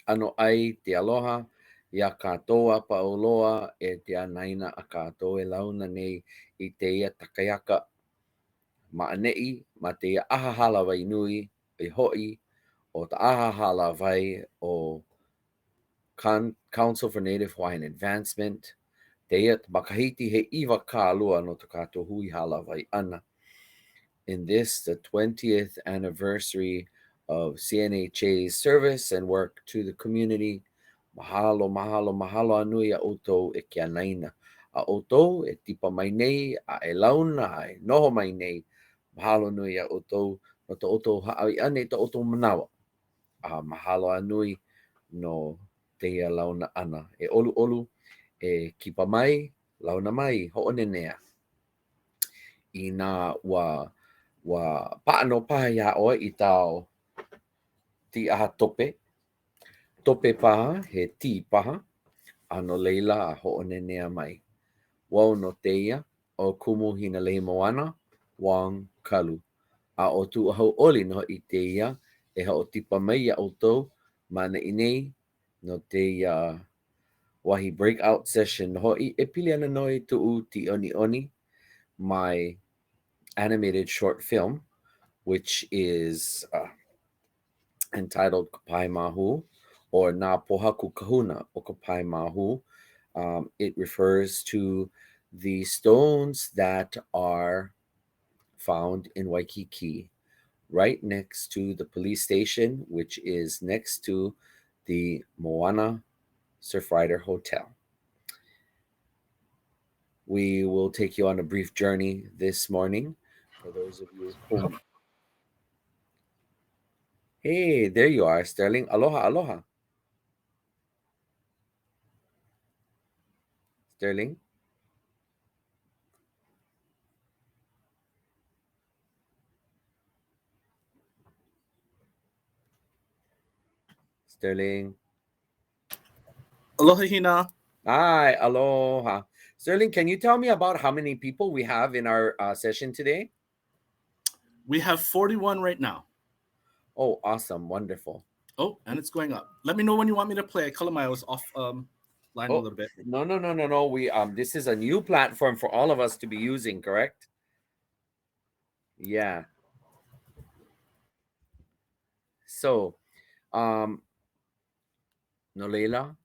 ano ai te aloha, ia katoa pauloa e te anaina a katoa e launa nei I te ia takayaka maanei ma te ia aha hala wai nui e hoi o ta aha hala vai o Council for Native Hawaiian Advancement, te ia makahiti he iwa ka alua no te kato hui hala vai ana. In this, the 20th anniversary of CNHA's service and work to the community, mahalo, mahalo, mahalo anui a outou e kia naina. A outou e tipa mai nei, a e launa, a e noho mai nei. Mahalo nui a outou, no te outou haai ane te outou manawa. A mahalo anui no te ia launa ana. E olu olu, e kipa mai, launa mai, ho'onenea. I nā wa paano paha ia oe I tau ti aha tope. Tope paha, he ti paha, ano leila a ho'onenea mai. Wau no teia o Kumu Hinaleimoana Wong-Kalu. A o tu ahau oli no I teia e hao tipa mai ia outou mana inei no teia wahi breakout session hoi e pili ana noi tuu ti oni oni my animated short film, which is entitled Kapaemahū, or Nā Pōhaku Kahuna o Kapaemahū. It refers to the stones that are found in Waikiki, right next to the police station, which is next to the Moana Surf Rider Hotel. We will take you on a brief journey this morning. For those of you who... Hey, there you are, Sterling. Aloha, aloha. Sterling? Sterling? Aloha, Hina. Hi, aloha. Sterling, can you tell me about how many people we have in our session today? We have 41 right now. Oh, awesome. Wonderful. Oh, and it's going up. Let me know when you want me to play. I was off line a little bit. No. We this is a new platform for all of us to be using, correct? Yeah. So, no leila,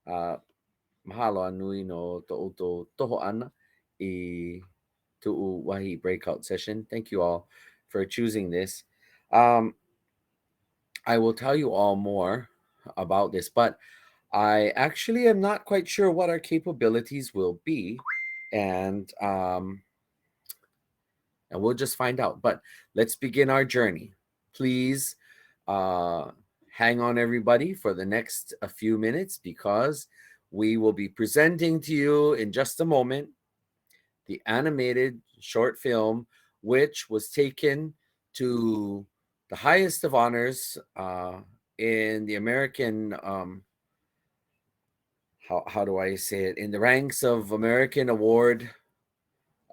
mahalo anui no to toho ana I tu'u wahi breakout session. Thank you all for choosing this. I will tell you all more about this, but I actually am not quite sure what our capabilities will be, and we'll just find out. But let's begin our journey. Please hang on, everybody, for the next a few minutes, because we will be presenting to you in just a moment the animated short film, which was taken to the highest of honors in the American, how do I say it, in the ranks of American award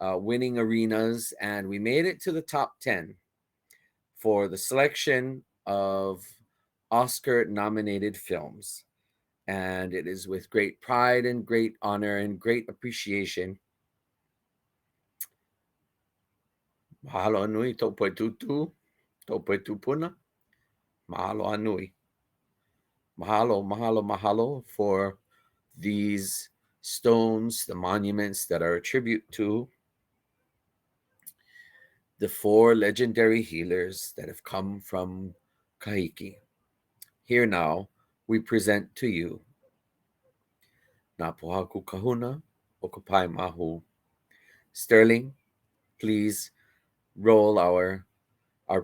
winning arenas, and we made it to the top 10 for the selection of Oscar nominated films. And it is with great pride and great honor and great appreciation. Mahalo anui taupai tutu, taupai tupuna. Mahalo anui. Mahalo, mahalo, mahalo for these stones, the monuments that are a tribute to the 4 legendary healers that have come from Kahiki. Here now, we present to you Nā Pōhaku Kahuna o Kapaemahū. Sterling, please roll our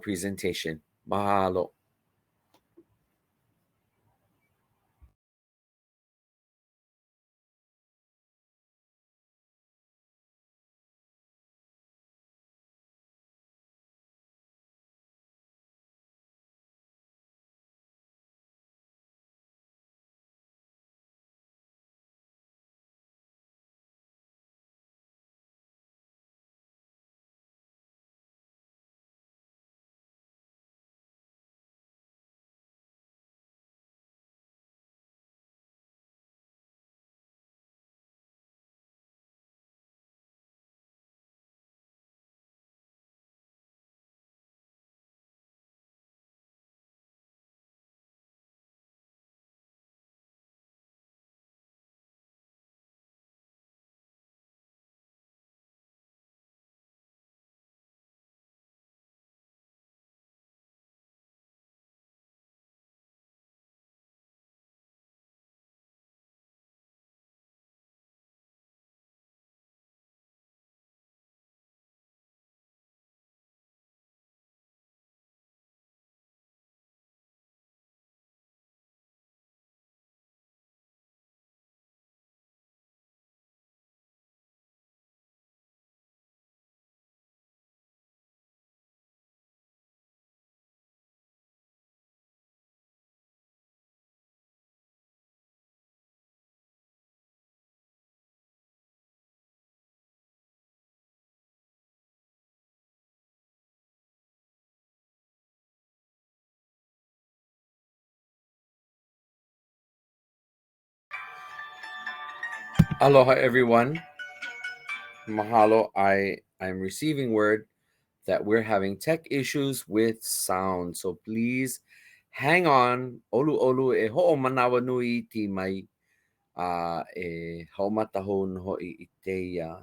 presentation. Mahalo. Aloha, everyone. Mahalo. I'm receiving word that we're having tech issues with sound. So please hang on. Olu olu e ho'o manawa nui ti mai e haumataho noho I teia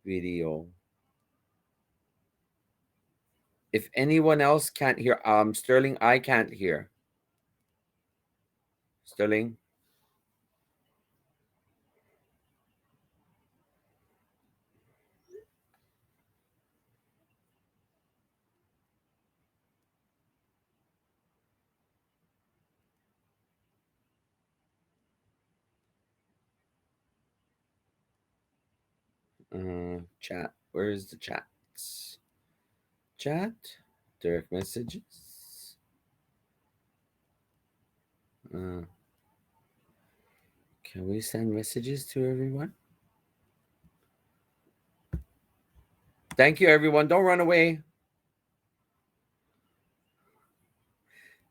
video. If anyone else can't hear, Sterling, I can't hear. Sterling? Chat. Where's the chat? Chat? Direct messages? Can we send messages to everyone? Thank you, everyone. Don't run away.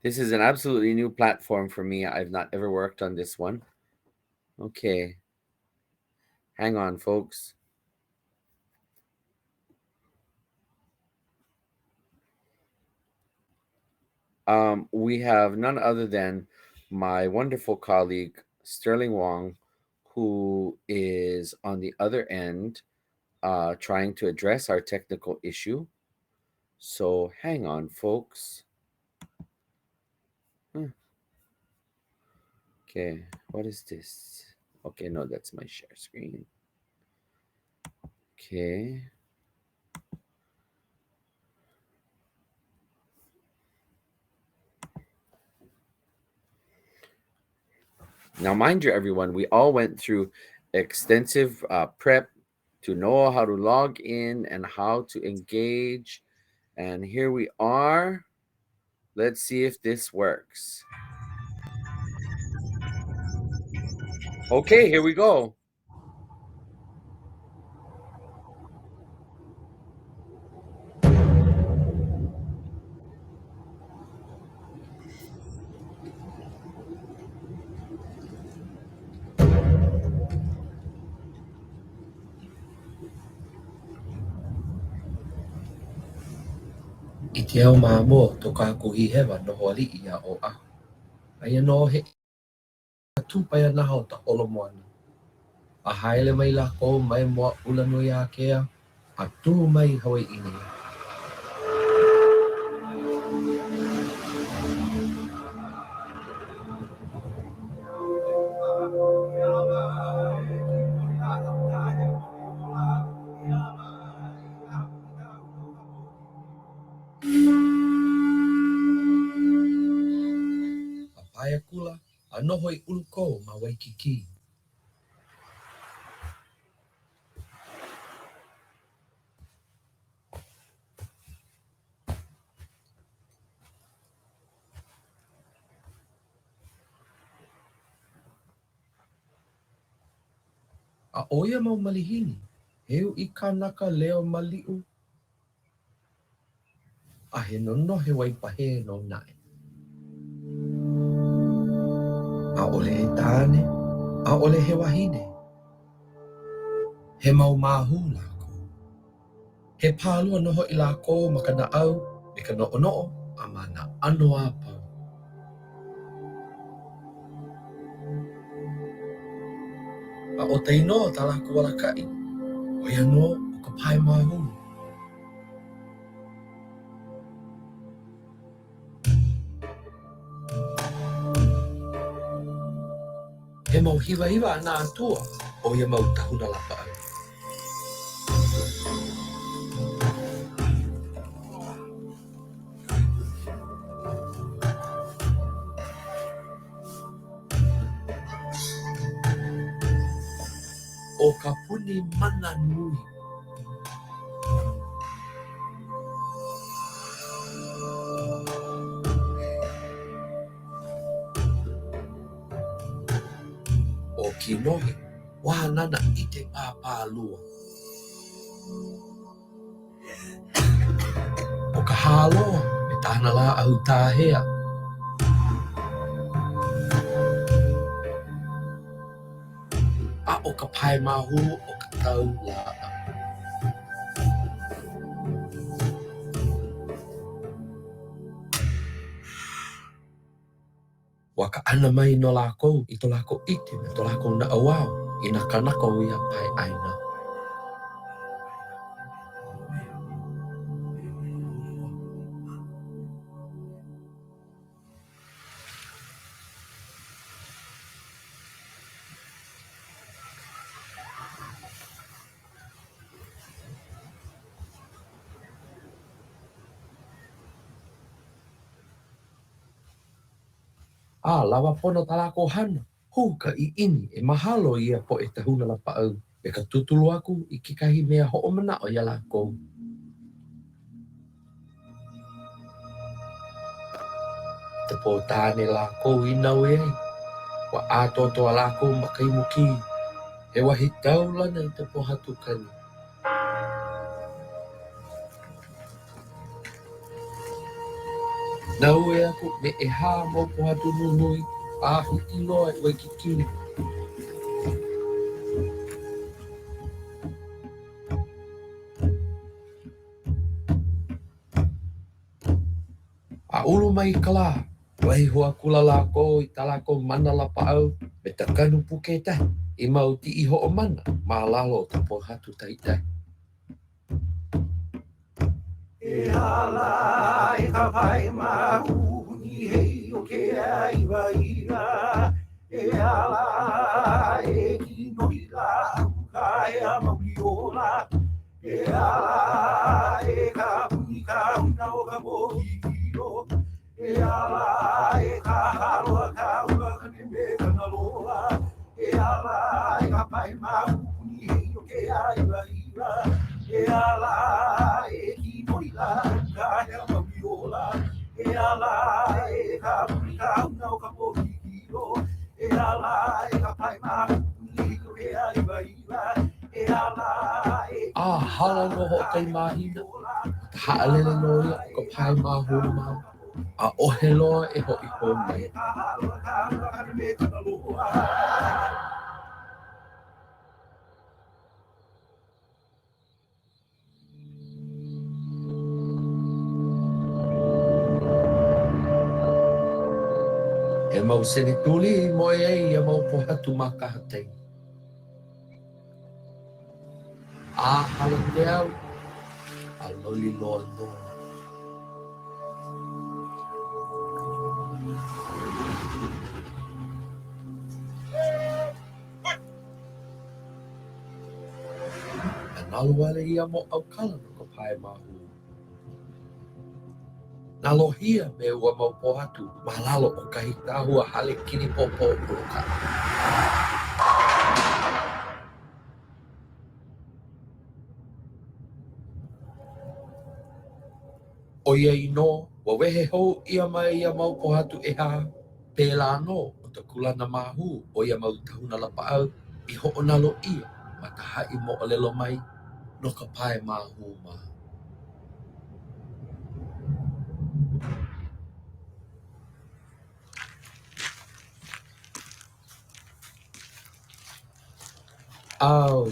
This is an absolutely new platform for me. I've not ever worked on this one. Okay. Hang on, folks. We have none other than my wonderful colleague, Sterling Wong, who is on the other end trying to address our technical issue. So hang on, folks. Okay, what is this? Okay, no, that's my share screen. Okay. Now, mind you, everyone, we all went through extensive prep to know how to log in and how to engage. And here we are. Let's see if this works. Okay, here we go. I te ao māmo tō kākohi hewa noho ali'i a o ahu. Aia no he tūpaia naha o ta olo moana. A haele mai lako mai moa ula nui a kea, a tū mai Hawaii ini. A paia kula, a noho I uluko ma Waikiki. A oia mau malihini, heu I kanaka leo maliu. A he nono he waipahe no nai. A ole e tāne, a ole he wahine. He mau mahu lako. He pālua noho I lako ma ka naau, me ka no'ono'o, a mana ano a pau. A o te inoa ta lako walakai, o ia no o Kapaemahū. He mau hiwa hiwa ana atua, o ia mau tahuna lapa au. O ka puni mana nui. O ki nohi, wahanana I te pāpālua. O ka hāloa, me tāna la au tāhea. A o Kapaemahū o ka tau la. Wa ka ana mai no lākou I tō lākou ite me tō lākou na awao I nā kanaka o ia pai aina. A lawa pono tā lākou hana. Hu ka I ini e mahalo ia po e te huna la paau. E ka tutulu aku I kekahi mea ho'o mana o ia lākou. Te pō tāne lākou I nau e ai. Wa ātoto a lākou makai muki. He wahi tau lana I te Pōhaku Kahuna. Nau e aku me e hā mau Pōhaku nunui. A hiti loa I Waikiki. A ulu mai I ka lā. Wahi hoa kula lākou I tā lākou mana la paau. Me ta kanu puke tahi. I mau ti I ho'o mana. Ma lalo ta Pōhaku taitai. E ala e Kapaemahū ni hei o ke aiwa ira. E ala e kino I la uka e a mauri ola. E ala e ka puni kahuna o ka mōhikiro. E ala e ka haroa ka ua kane me kana loa. E ala e Kapaemahū ni hei o ke aiwa ira. E ala e kino I la uka e a mauri ola. E ala e ka puni kahuna o ka mōhikiro. E ala e Kapaemahū ni hei o ke aiwa ira. E ala e A hala no ho kai mahina. Ta haalele no ia o ka Kapaemahū mau. A ohe loa e ho I hō mai. ka haroa ka ua kane me kana loa. E mau sene tuli mo e ai e mau Pōhatu makahatei. A hala te au. A loli loa loa. E nalu wale ia mo au kala no Kapaemahū. Nā lohia me ua mau Pōhatu. Malalo o kahi tāhua hale kini popo o ka. O ia ino, wa wehe hou ia mai ia mau Pōhatu e hā. Pēlā no, o ta kulana mahu o ia mau tahuna la paau. I ho'o nalo ia, ma ta ha'i mo'olelo mai, no Kapaemahū ma.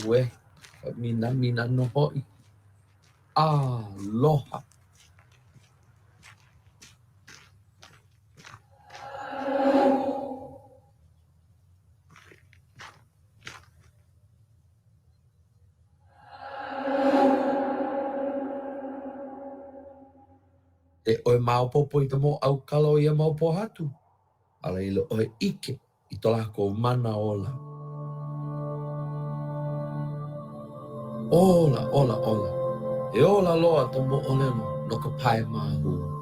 we, mina no ho'i. Aloha. Te oe maopopo I te mo au kalo ia mau Pōhatu. Ala ilo oe ike I to lākou mana ola. Ola. E ola loa to moʻolelo no Kapaemahū.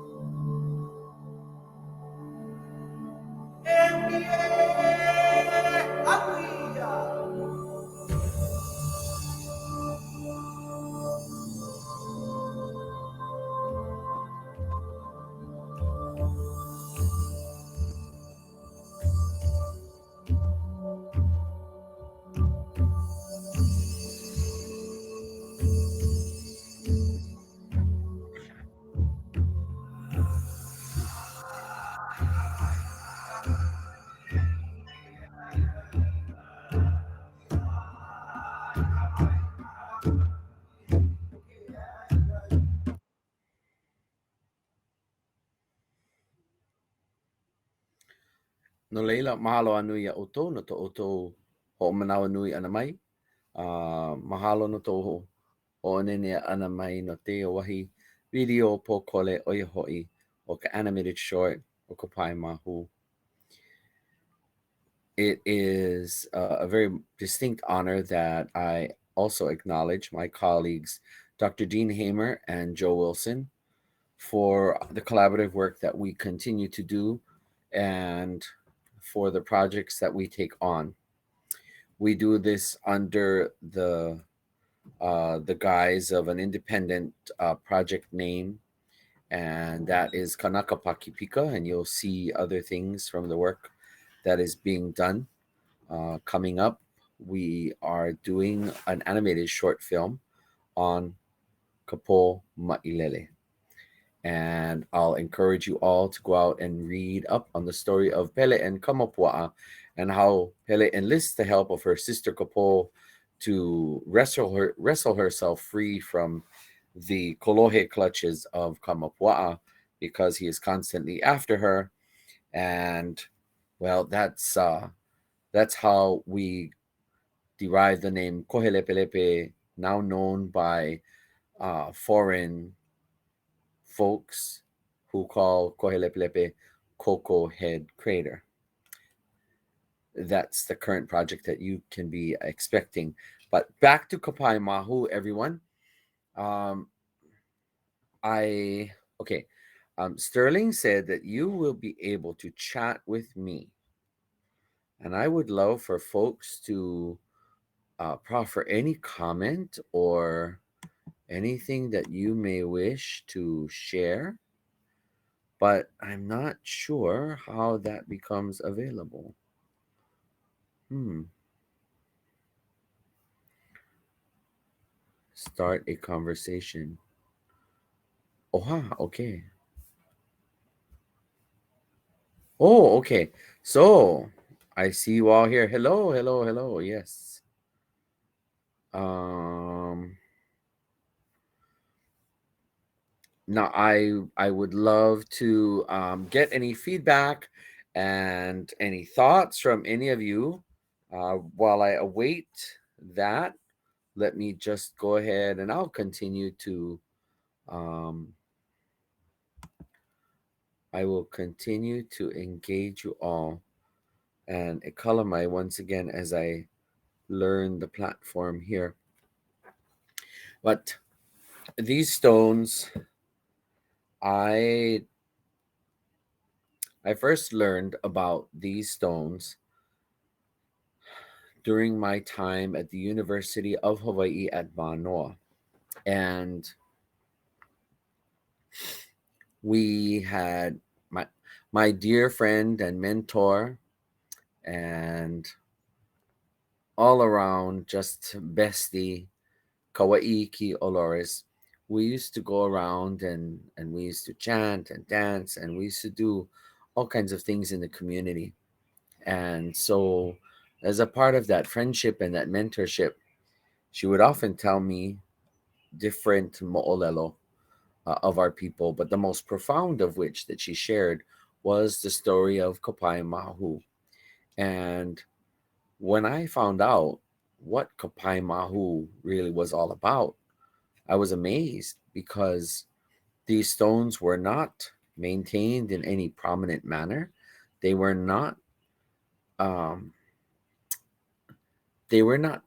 No leila, mahalo anu ia oto, no to oto ho manawa nui ana mai. Mahalo no to o nene ana mai no te o wahi video po kole o ia hoi o ka animated short o Kapaemahū. It is a very distinct honor that I also acknowledge my colleagues, Dr. Dean Hamer and Joe Wilson, for the collaborative work that we continue to do and for the projects that we take on. We do this under the guise of an independent project name, and that is Kanaka Pakipika, and you'll see other things from the work that is being done. Coming up, we are doing an animated short film on Kapaemahū. And I'll encourage you all to go out and read up on the story of Pele and Kamapua'a and how Pele enlists the help of her sister Kapo to wrestle herself free from the kolohe clutches of Kamapua'a because he is constantly after her. And well, that's how we derive the name Kohelepelepe, now known by foreign folks who call Kohelepelepe Cocoa Head Crater. That's the current project that you can be expecting. But back to Kapaemahū, everyone. Sterling said that you will be able to chat with me. And I would love for folks to proffer any comment or anything that you may wish to share, but I'm not sure how that becomes available. Start a conversation. Okay. Oh, okay. So I see you all here. Hello. Yes. Now I would love to get any feedback and any thoughts from any of you. While I await that, let me just go ahead and I'll continue to I will continue to engage you all and ekalamai once again as I learn the platform here. But these stones, I first learned about these stones during my time at the University of Hawaii at Manoa. And we had my dear friend and mentor and all around just bestie, Kawaiki Olores. We used to go around and we used to chant and dance and we used to do all kinds of things in the community. And so as a part of that friendship and that mentorship, she would often tell me different mo'olelo of our people, but the most profound of which that she shared was the story of Kapaemahū. And when I found out what Kapaemahū really was all about, I was amazed because these stones were not maintained in any prominent manner. They were not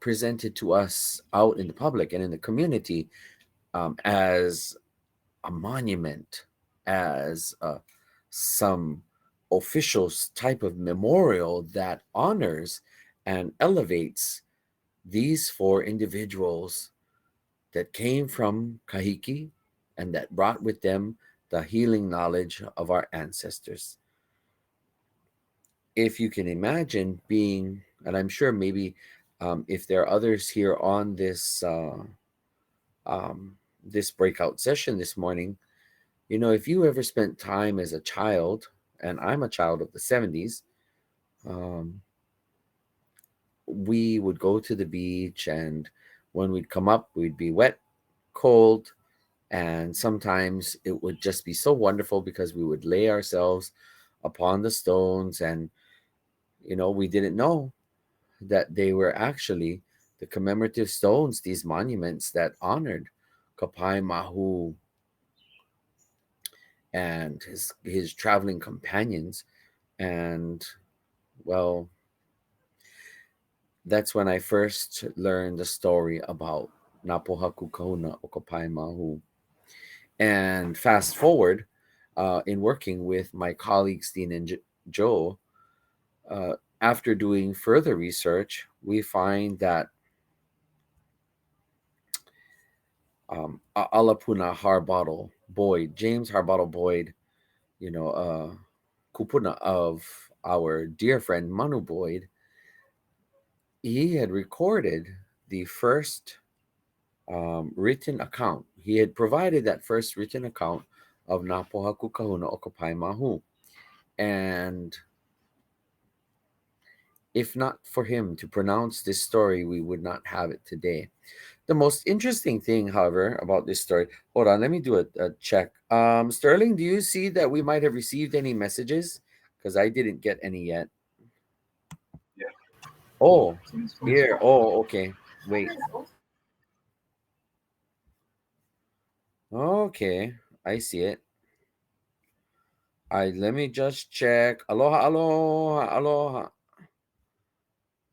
presented to us out in the public and in the community as a monument, as some official type of memorial that honors and elevates these four individuals that came from Kahiki and that brought with them the healing knowledge of our ancestors. If you can imagine being, and I'm sure maybe if there are others here on this this breakout session this morning, you know, if you ever spent time as a child, and I'm a child of the 70s, we would go to the beach, and when we'd come up, we'd be wet, cold, and sometimes it would just be so wonderful because we would lay ourselves upon the stones and we didn't know that they were actually the commemorative stones, these monuments that honored Kapaemahū and his traveling companions. And well, that's when I first learned the story about Nā Pōhaku Kahuna o Kapaemahū. And fast forward, in working with my colleagues Dean and Joe, after doing further research, we find that Alapuna Harbottle Boyd, James Harbottle Boyd, kupuna of our dear friend Manu Boyd, he had recorded the first written account. He had provided that first written account of Nā Pōhaku Kahuna o Kapaemahū. And if not for him to pronounce this story, we would not have it today. The most interesting thing, however, about this story, hold on, let me do a check. Sterling, do you see that we might have received any messages? Because I didn't get any yet. Yeah. Oh, here. Oh, okay. Wait. Okay, I see it. Let me just check. Aloha, aloha, aloha.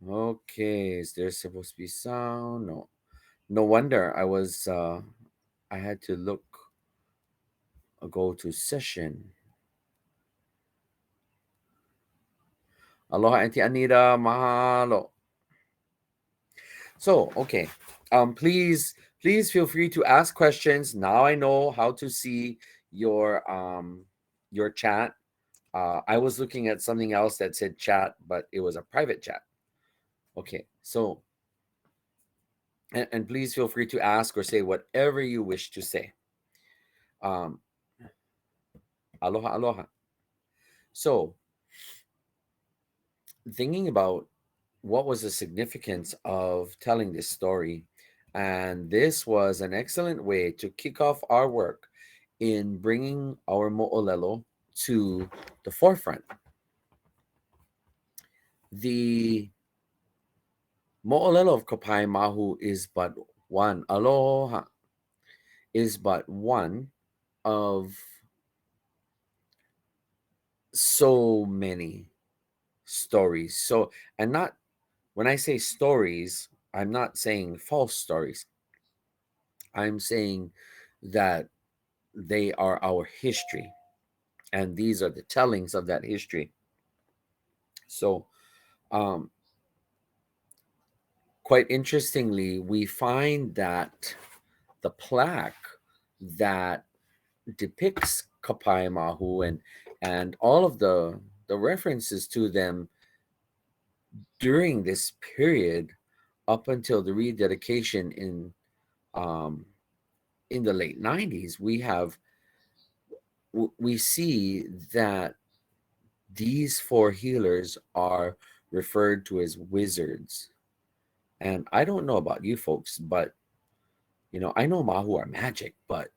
Okay, is there supposed to be sound? No. No wonder I had to go to session. Aloha, Auntie Anita, mahalo. So, okay. Please feel free to ask questions. Now I know how to see your chat. I was looking at something else that said chat, but it was a private chat. Okay, so and please feel free to ask or say whatever you wish to say. Aloha, aloha. So, thinking about what was the significance of telling this story, and this was an excellent way to kick off our work in bringing our mo'olelo to the forefront. The mo'olelo of Kapaemahū is but one. Aloha is but one of so many stories. So, and not when I say stories, I'm not saying false stories. I'm saying that they are our history, and these are the tellings of that history. So, quite interestingly, we find that the plaque that depicts Kapaemahū and all of the references to them during this period up until the rededication in the late 90s, we see that these four healers are referred to as wizards. And I don't know about you folks, but I know Mahu are magic, but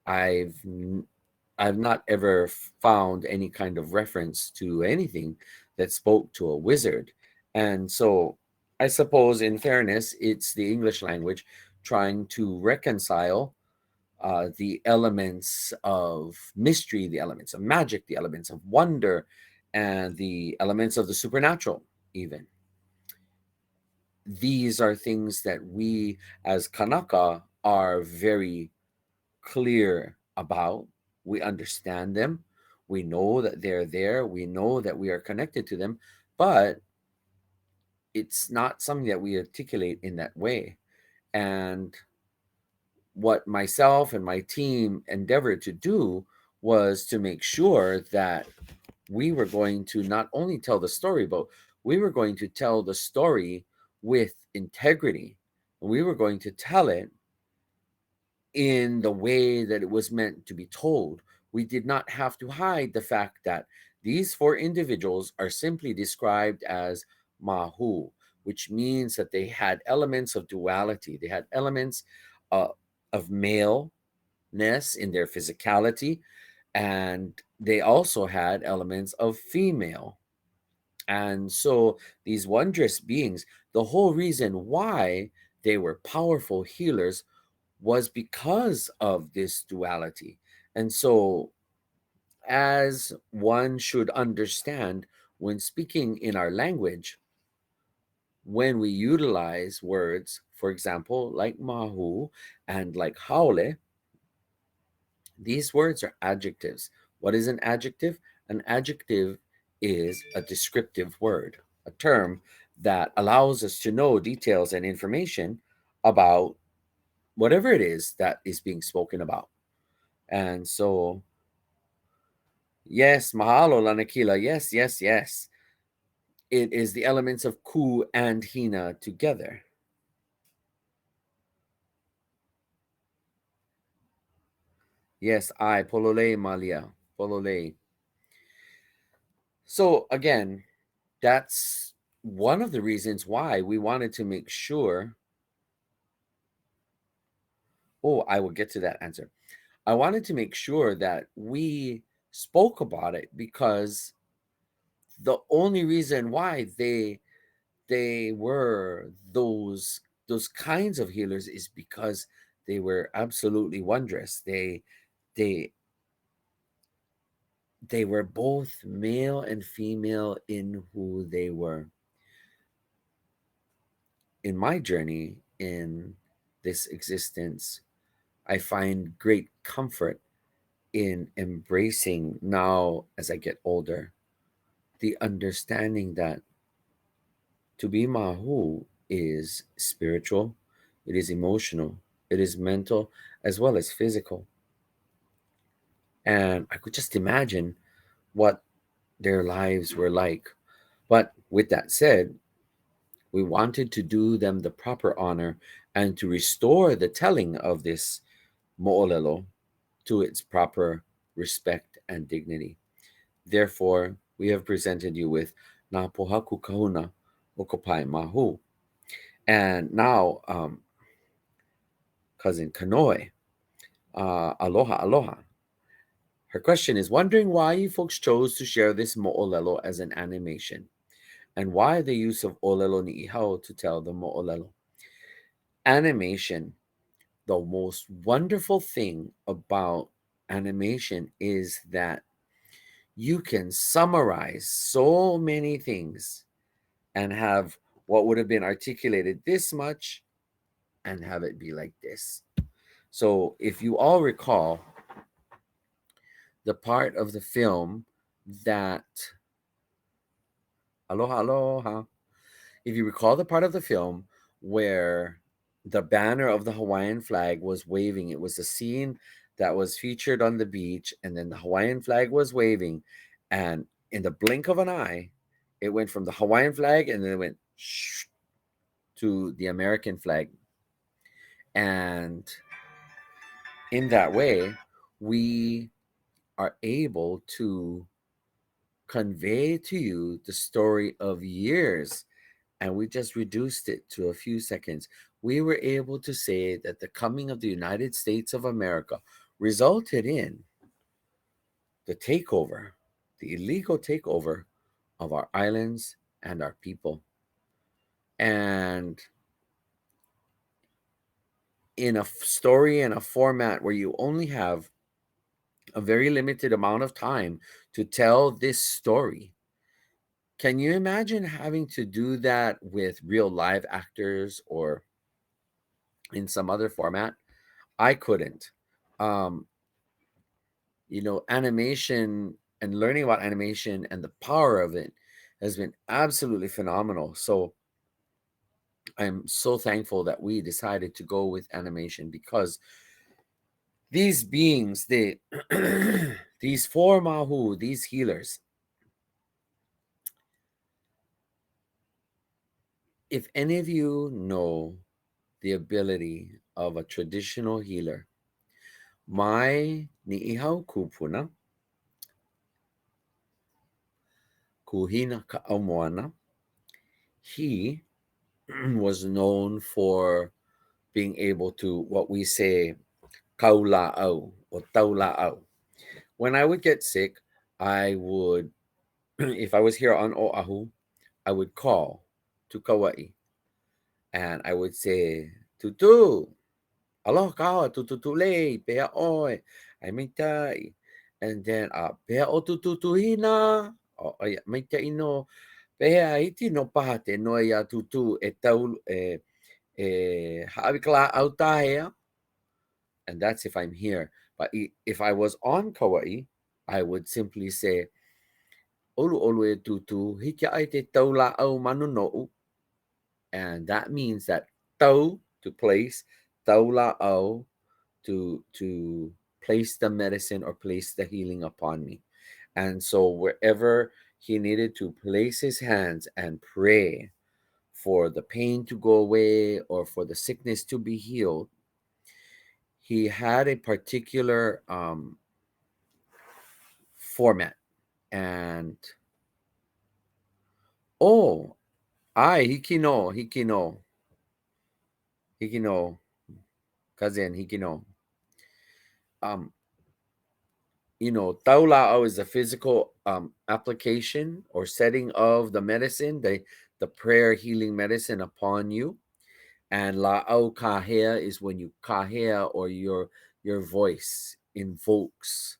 I've not ever found any kind of reference to anything that spoke to a wizard. And so I suppose, in fairness, it's the English language trying to reconcile the elements of mystery, the elements of magic, the elements of wonder, and the elements of the supernatural, even. These are things that we as Kanaka are very clear about. We understand them. We know that they're there. We know that we are connected to them, but it's not something that we articulate in that way. And what myself and my team endeavored to do was to make sure that we were going to not only tell the story, but we were going to tell the story with integrity. We were going to tell it in the way that it was meant to be told. We did not have to hide the fact that these four individuals are simply described as Mahu, which means that they had elements of duality. They had elements of maleness in their physicality, and they also had elements of female And so these wondrous beings, the whole reason why they were powerful healers was because of this duality. And so, as one should understand when speaking in our language, when we utilize words, for example, like mahu and like haole, these words are adjectives. What is an adjective? An adjective is a descriptive word, a term that allows us to know details and information about whatever it is that is being spoken about. And so, yes, mahalo lanakila, yes, yes, yes. It is the elements of ku and hina together. Yes, I, polole malia, polole. So again, that's one of the reasons why we wanted to make sure. Oh, I will get to that answer. I wanted to make sure that we spoke about it because the only reason why they were those kinds of healers is because they were absolutely wondrous. They they were both male and female in who they were. In my journey in this existence, I find great comfort in embracing now as I get older the understanding that to be Mahu is spiritual, it is emotional, it is mental, as well as physical. And I could just imagine what their lives were like. But with that said, we wanted to do them the proper honor and to restore the telling of this mo'olelo to its proper respect and dignity. Therefore, we have presented you with Nā Pōhaku Kahuna o Kapaemahū. And now, cousin Kanoe, aloha, aloha. Her question is wondering why you folks chose to share this mo'olelo as an animation and why the use of olelo ni'ihau to tell the mo'olelo. Animation, the most wonderful thing about animation is that you can summarize so many things and have what would have been articulated this much and have it be like this. So if you all recall the part of the film that aloha aloha, if you recall the part of the film where the banner of the Hawaiian flag was waving, it was a scene that was featured on the beach, and then the Hawaiian flag was waving, and in the blink of an eye, it went from the Hawaiian flag and then it went to the American flag. And in that way, we are able to convey to you the story of years, and we just reduced it to a few seconds. We were able to say that the coming of the United States of America resulted in the takeover, the illegal takeover of our islands and our people. And in a story and a format where you only have a very limited amount of time to tell this story, can you imagine having to do that with real live actors or in some other format? I couldn't. Um, Animation and learning about animation and the power of it has been absolutely phenomenal. So I'm so thankful that we decided to go with animation because these beings, these four mahu, these healers, if any of you know the ability of a traditional healer, my ni'ihau kupuna, kuhina ka'aumoana, he was known for being able to, what we say, kaula'au or taula'au. When I would get sick, I would if I was here on Oahu, I would call to Kauai and I would say, Tutu, aloha kawa, tutu lei, pea oi, ai meitai. And then, pea o tutu hina, o ai meitai no, pea iti no paha te noa ia tutu e tau, haawikala au tahea. And that's if I'm here. But if I was on Kauai, I would simply say, olu olu e tutu, hiki ai te tau la au manu no'u. And that means that tau, to place, tau la au, to place the medicine or place the healing upon me. And so wherever he needed to place his hands and pray for the pain to go away or for the sickness to be healed, he had a particular format. And hikino, cousin, hikino. Taula'o is the physical application or setting of the medicine, the prayer healing medicine upon you. And la'au kahea is when you kahea or your voice invokes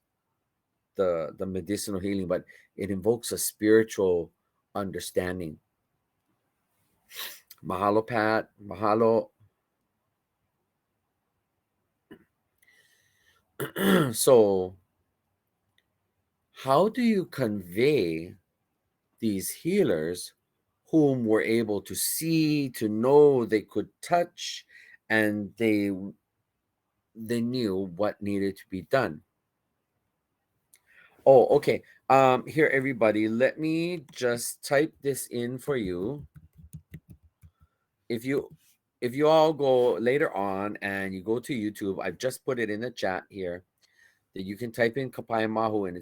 the medicinal healing, but it invokes a spiritual understanding. Mahalo, Pat. Mahalo. So, how do you convey these healers whom were able to see, to know, they could touch, and they knew what needed to be done? Oh, okay. Here, everybody, let me just type this in for you. If you all go later on and you go to YouTube, I've just put it in the chat here that you can type in Kapaemahū, and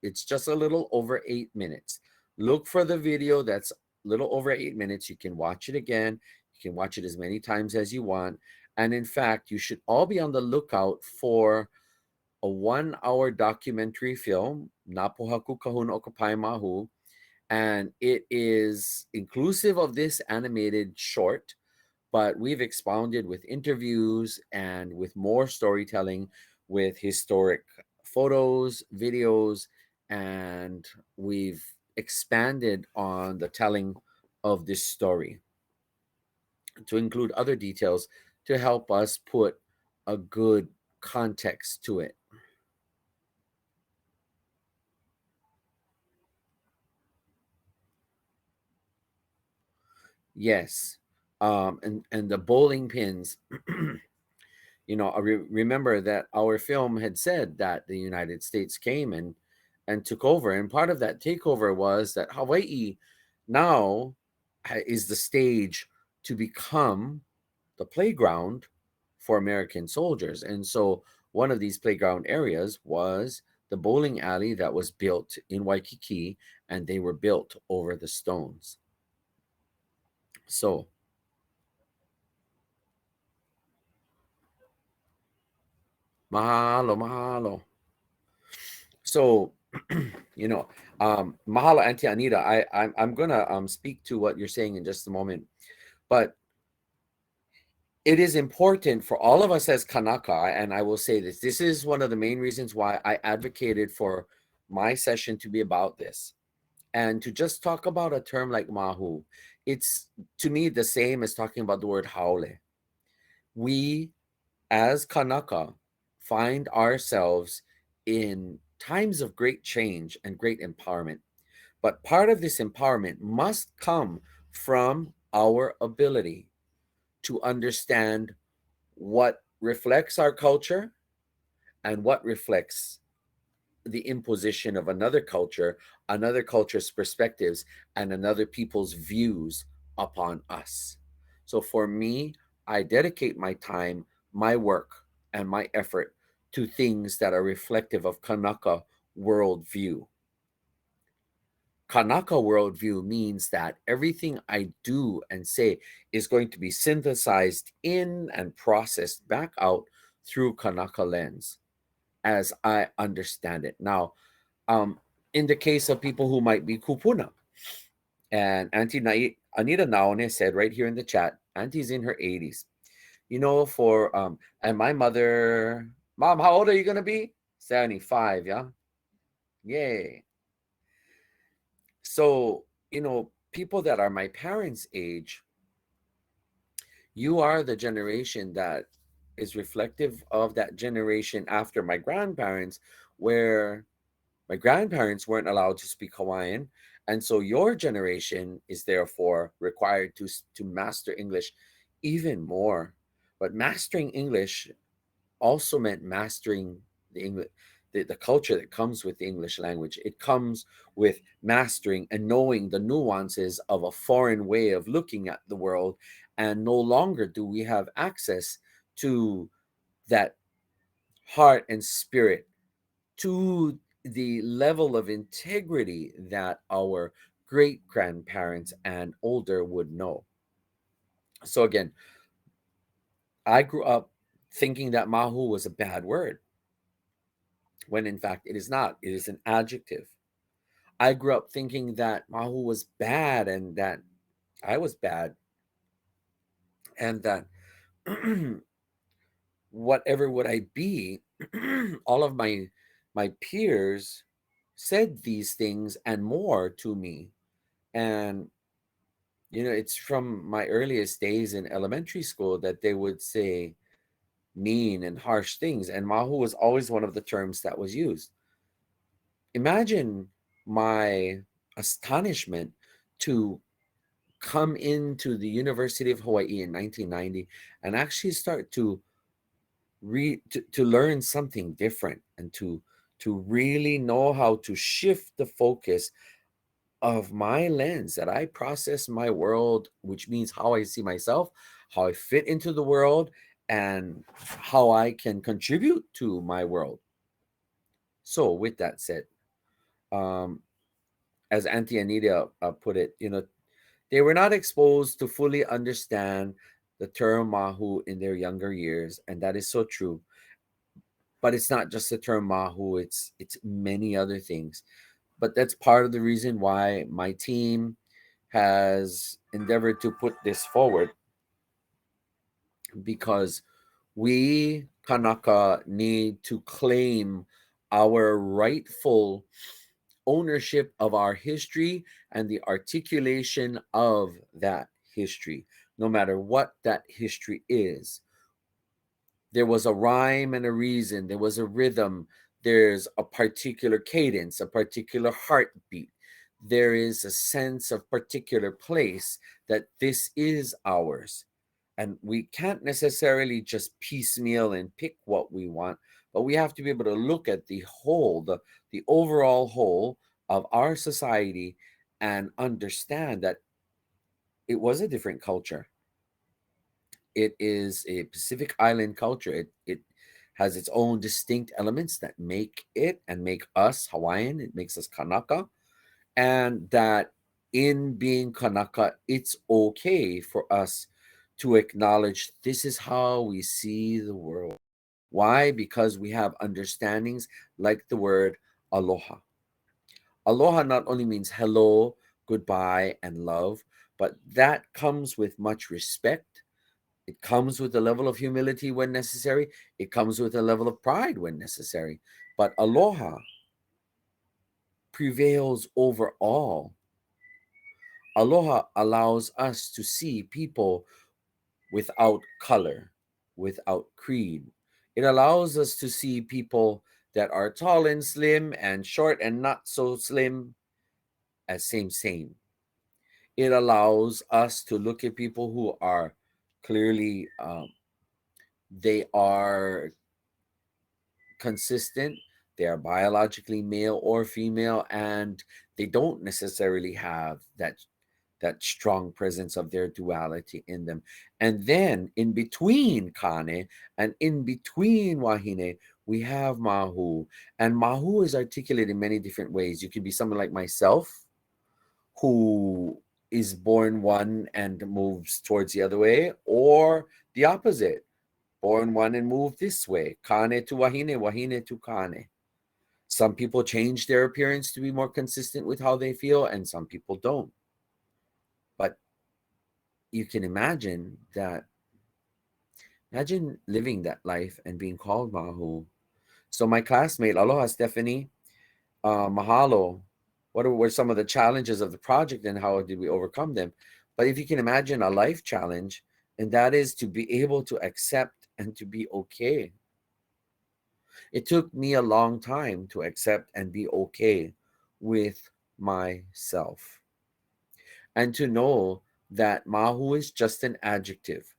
it's just a little over 8 minutes. Look for the video that's a little over 8 minutes. You can watch it again. You can watch it as many times as you want. And in fact, you should all be on the lookout for a 1-hour documentary film, Nā Pōhaku Kahuna o Kapaemahū, and it is inclusive of this animated short, but we've expounded with interviews and with more storytelling, with historic photos, videos, and we've expanded on the telling of this story to include other details to help us put a good context to it. Yes. And the bowling pins, I remember that our film had said that the United States came and took over. And part of that takeover was that Hawaii now is the stage to become the playground for American soldiers. And so one of these playground areas was the bowling alley that was built in Waikiki, and they were built over the stones. So mahalo. So, mahalo, Auntie Anita. I'm gonna speak to what you're saying in just a moment, but it is important for all of us as Kanaka, and I will say this. This is one of the main reasons why I advocated for my session to be about this, and to just talk about a term like mahu. It's, to me, the same as talking about the word haole. We, as Kanaka, find ourselves in times of great change and great empowerment. But part of this empowerment must come from our ability to understand what reflects our culture and what reflects the imposition of another culture's perspectives, and another people's views upon us. So for me, I dedicate my time, my work, and my effort to things that are reflective of Kanaka worldview. Kanaka worldview means that everything I do and say is going to be synthesized in and processed back out through Kanaka lens as I understand it. Now, in the case of people who might be kupuna. And Auntie Anita Naone said right here in the chat, Auntie's in her 80s. You know, and my mother, Mom, how old are you going to be? 75, yeah? Yay. So, you know, people that are my parents' age, you are the generation that is reflective of that generation after my grandparents, where my grandparents weren't allowed to speak Hawaiian. And so your generation is therefore required to master English even more. But mastering English also meant mastering the English, the culture that comes with the English language. It comes with mastering and knowing the nuances of a foreign way of looking at the world. And no longer do we have access to that heart and spirit, to the level of integrity that our great grandparents and older would know. So again, I grew up thinking that mahu was a bad word, when in fact it is not. It is an adjective. I grew up thinking that mahu was bad and that I was bad, and that whatever would I be, all of my peers said these things and more to me. And you know, it's from my earliest days in elementary school that they would say mean and harsh things, and mahu was always one of the terms that was used. Imagine my astonishment to come into the University of Hawaii in 1990 and actually start to learn something different, and to really know how to shift the focus of my lens that I process my world, which means how I see myself, how I fit into the world, and how I can contribute to my world. So with that said, as Auntie Anita put it, you know, they were not exposed to fully understand the term mahu in their younger years, and that is so true. But it's not just the term mahu, it's many other things. But that's part of the reason why my team has endeavored to put this forward, because we kanaka need to claim our rightful ownership of our history and the articulation of that history, no matter what that history is. There was a rhyme and a reason, there was a rhythm, there's a particular cadence, a particular heartbeat. There is a sense of particular place that this is ours. And we can't necessarily just piecemeal and pick what we want, but we have to be able to look at the whole, the overall whole of our society, and understand that it was a different culture. It is a Pacific Island culture. It has its own distinct elements that make it and make us Hawaiian. It makes us kanaka. And that in being kanaka, it's okay for us to acknowledge this is how we see the world. Why? Because we have understandings like the word aloha. Aloha not only means hello, goodbye, and love, but that comes with much respect. It comes with a level of humility when necessary. It comes with a level of pride when necessary. But aloha prevails over all. Aloha allows us to see people without color, without creed. It allows us to see people that are tall and slim and short and not so slim as same. It allows us to look at people who are clearly, they are consistent, they are biologically male or female, and they don't necessarily have that strong presence of their duality in them. And then in between kane and in between wahine, we have mahu. And mahu is articulated in many different ways. You can be someone like myself, who is born one and moves towards the other way, or the opposite, born one and move this way, kane to wahine, wahine to kane. Some people change their appearance to be more consistent with how they feel, and some people don't. But you can imagine that. Imagine living that life and being called Mahu. So my classmate, aloha Stephanie, mahalo. What were some of the challenges of the project and how did we overcome them? But if you can imagine a life challenge, and that is to be able to accept and to be okay. It took me a long time to accept and be okay with myself. And to know that Mahu is just an adjective,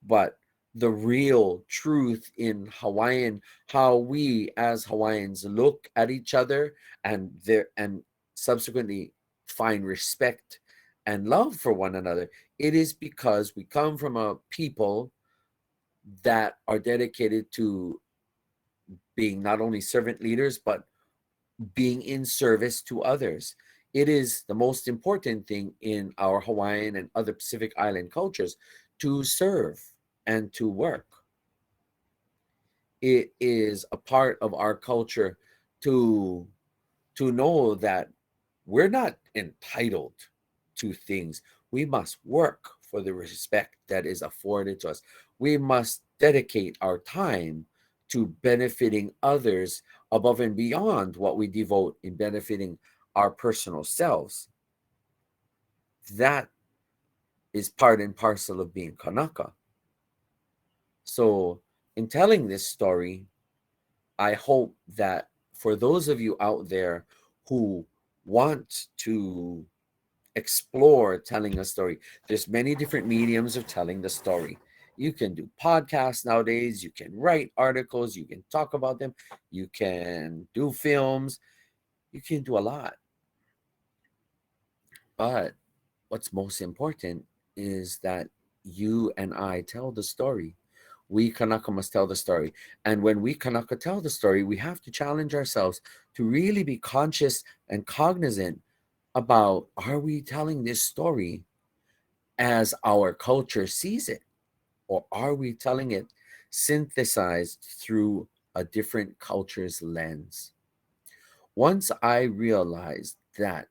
but the real truth in Hawaiian, how we as Hawaiians look at each other and subsequently find respect and love for one another. It is because we come from a people that are dedicated to being not only servant leaders, but being in service to others. It is the most important thing in our Hawaiian and other Pacific Island cultures to serve and to work. It is a part of our culture to know that we're not entitled to things. We must work for the respect that is afforded to us. We must dedicate our time to benefiting others above and beyond what we devote in benefiting our personal selves. That is part and parcel of being kanaka. So in telling this story, I hope that for those of you out there who want to explore telling a story, there's many different mediums of telling the story. You can do podcasts nowadays, you can write articles, you can talk about them, you can do films, you can do a lot. But what's most important is that you and I tell the story. We Kanaka must tell the story. And when we Kanaka tell the story, we have to challenge ourselves to really be conscious and cognizant about, are we telling this story as our culture sees it? Or are we telling it synthesized through a different culture's lens? Once I realized that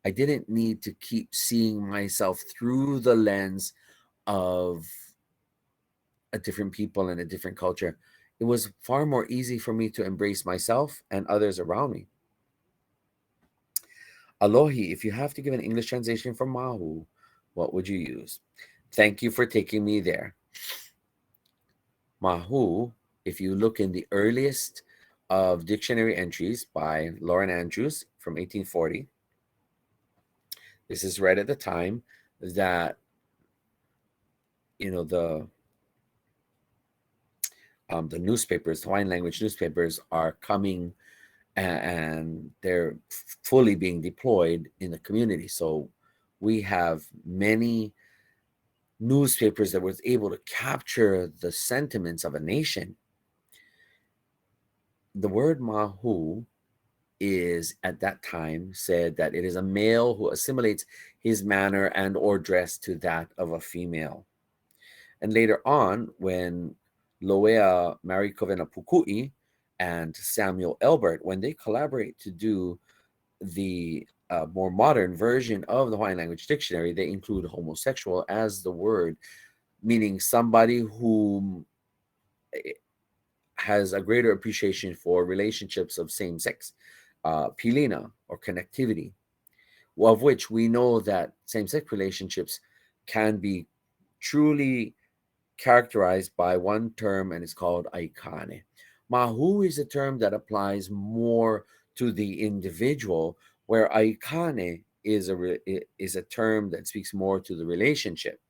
I didn't need to keep seeing myself through the lens of a different people and a different culture, it was far more easy for me to embrace myself and others around me. Alohi, if you have to give an English translation for Mahu, what would you use? Thank you for taking me there. Mahu, if you look in the earliest of dictionary entries by Lauren Andrews from 1840, this is right at the time that, the newspapers, Hawaiian language newspapers, are coming and they're fully being deployed in the community. So we have many newspapers that was able to capture the sentiments of a nation. The word Mahu is at that time said that it is a male who assimilates his manner and or dress to that of a female. And later on, when Loea Marikovena Pukui and Samuel Elbert, when they collaborate to do the more modern version of the Hawaiian language dictionary, they include homosexual as the word, meaning somebody who has a greater appreciation for relationships of same sex, pilina, or connectivity, of which we know that same-sex relationships can be truly characterized by one term, and it's called aikane. Mahu is a term that applies more to the individual, where aikane is a term that speaks more to the relationship.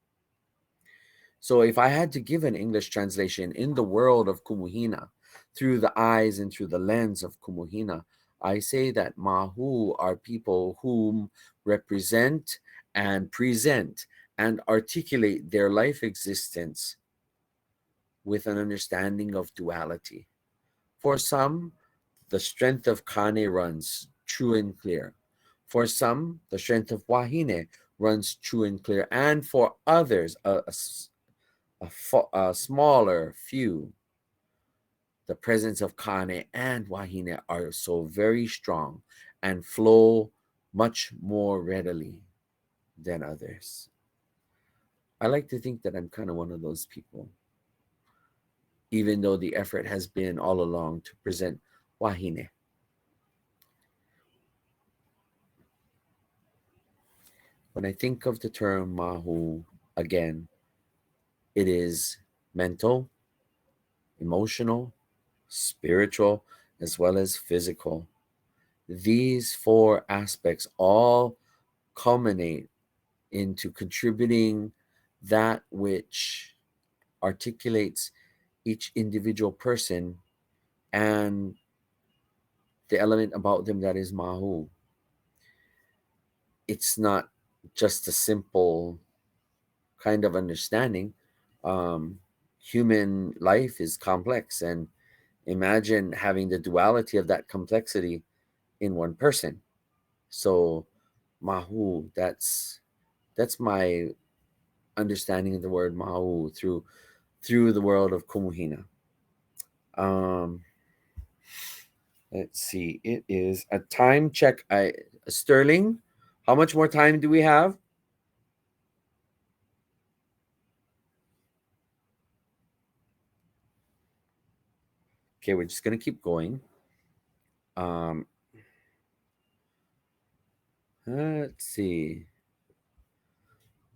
So if I had to give an English translation in the world of Kumuhina, through the eyes and through the lens of Kumuhina, I say that Mahu are people whom represent and present and articulate their life existence with an understanding of duality. For some, the strength of Kane runs true and clear. For some, the strength of Wahine runs true and clear. And for others, a smaller few, the presence of Kane and Wahine are so very strong and flow much more readily than others. I like to think that I'm kind of one of those people, even though the effort has been all along to present Wahine. When I think of the term Mahu, again, it is mental, emotional, spiritual, as well as physical. These four aspects all culminate into contributing that which articulates each individual person and the element about them that is Mahu. It's not just a simple kind of understanding. Human life is complex, and imagine having the duality of that complexity in one person. So Mahu, that's my understanding of the word Mahu through the world of Kumuhina. Let's see. It is a time check. Sterling, how much more time do we have? Okay, we're just gonna keep going. Let's see.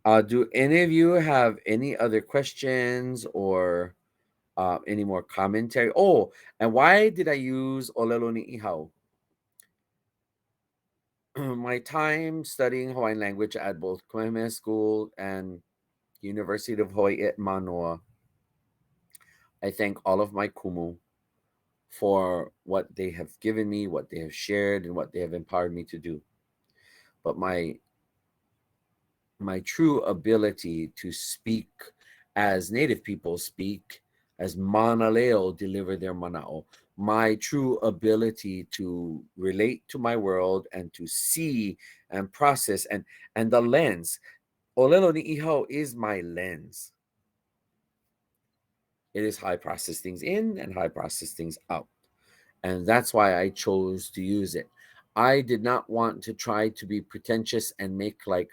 Do any of you have any other questions or any more commentary? Oh, and why did I use Olelo ni Ihau? My time studying Hawaiian language at both Kapaemahū School and University of Hawaii at Manoa, I thank all of my Kumu for what they have given me, what they have shared, and what they have empowered me to do. But my true ability to speak as Native people speak, as Manaleo deliver their mana'o, my true ability to relate to my world and to see and process and the lens. Olelo ni Ihau is my lens. It is how I process things in and how I process things out. And that's why I chose to use it. I did not want to try to be pretentious and make like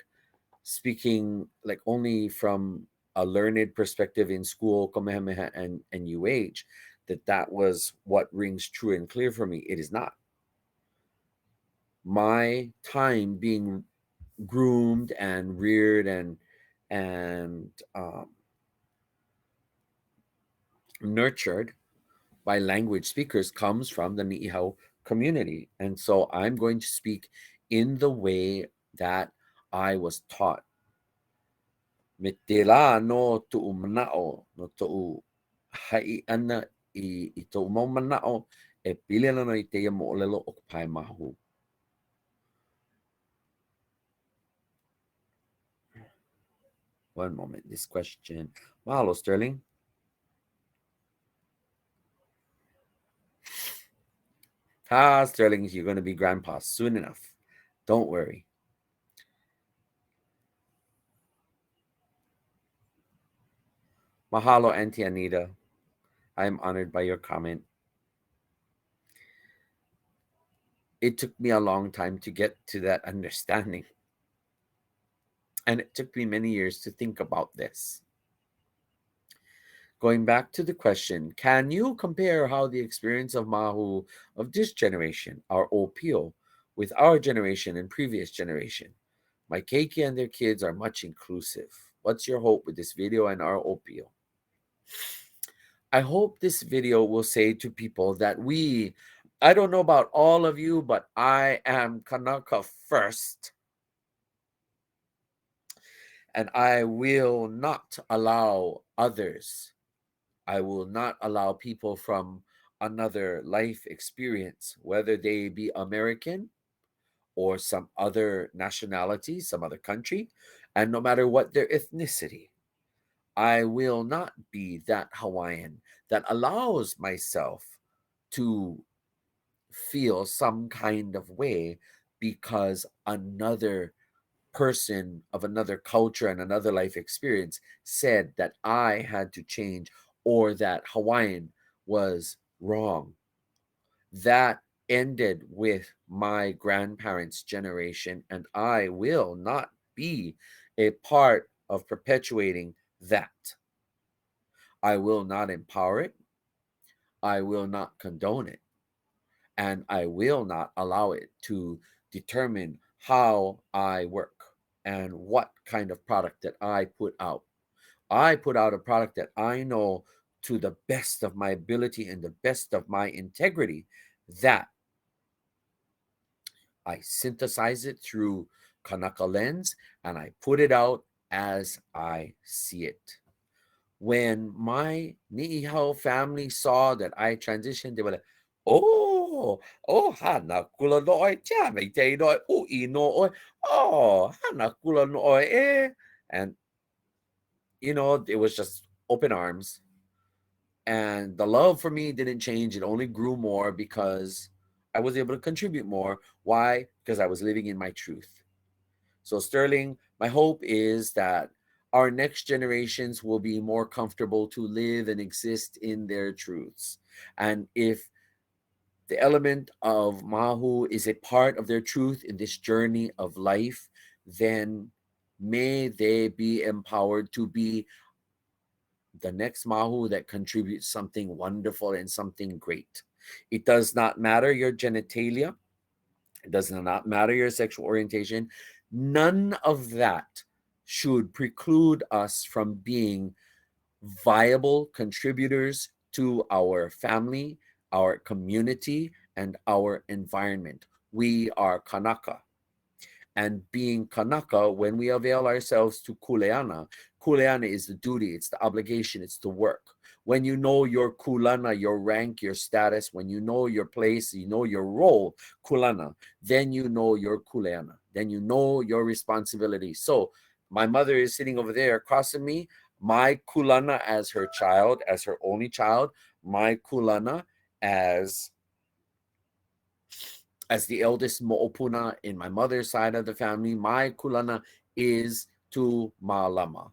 speaking like only from a learned perspective in school, Kamehameha and UH, that was what rings true and clear for me. It is not. My time being groomed and reared and nurtured by language speakers comes from the Ni'ihau community. And so I'm going to speak in the way that I was taught. Metela no tu'u mana'o, no tu'u ha'i ana i tu'u mau mana'o, e pili no i teia mo'olelo o Kapaemahū. One moment, this question. Mahalo, Sterling. Sterling, you're going to be grandpa soon enough. Don't worry. Mahalo, Auntie Anita. I am honored by your comment. It took me a long time to get to that understanding. And it took me many years to think about this. Going back to the question, can you compare how the experience of Mahu of this generation, our OPO, with our generation and previous generation? My keiki and their kids are much inclusive. What's your hope with this video and our OPO? I hope this video will say to people that I don't know about all of you, but I am Kanaka first. And I will not allow others. I will not allow people from another life experience, whether they be American or some other nationality, some other country, and no matter what their ethnicity, I will not be that Hawaiian that allows myself to feel some kind of way because another person of another culture and another life experience said that I had to change or that Hawaiian was Wrong. That ended with my grandparents' generation, and I will not be a part of perpetuating that. I will not empower it. I will not condone it. And I will not allow it to determine how I work and what kind of product that I put out. I put out a product that I know to the best of my ability and the best of my integrity, that I synthesize it through Kanaka lens and I put it out as I see it. When my Ni'ihau family saw that I transitioned, they were like, oh, hana kula no'oi tia me te no'oi u'i no'oi. Oh, hana kula no'oi eh. And, it was just open arms. And the love for me didn't change. It only grew more because I was able to contribute more. Why? Because I was living in my truth. So, Sterling, my hope is that our next generations will be more comfortable to live and exist in their truths. And if the element of Mahu is a part of their truth in this journey of life, then may they be empowered to be the next Mahu that contributes something wonderful and something great. It does not matter your genitalia. It does not matter your sexual orientation. None of that should preclude us from being viable contributors to our family, our community, and our environment. We are Kanaka. And being Kanaka, when we avail ourselves to Kuleana, Kuleana is the duty, it's the obligation, it's the work. When you know your kulana, your rank, your status, when you know your place, you know your role, kulana, then you know your kuleana, then you know your responsibility. So my mother is sitting over there across from me, my kulana as her child, as her only child, my kulana as the eldest mo'opuna in my mother's side of the family, my kulana is to Ma'alama.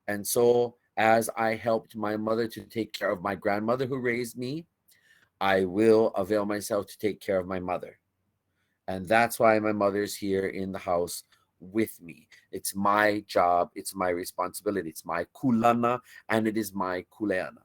And so as I helped my mother to take care of my grandmother who raised me, I will avail myself to take care of my mother. And that's why my mother's here in the house with me. It's my job, it's my responsibility, it's my kulana, and it is my kuleana.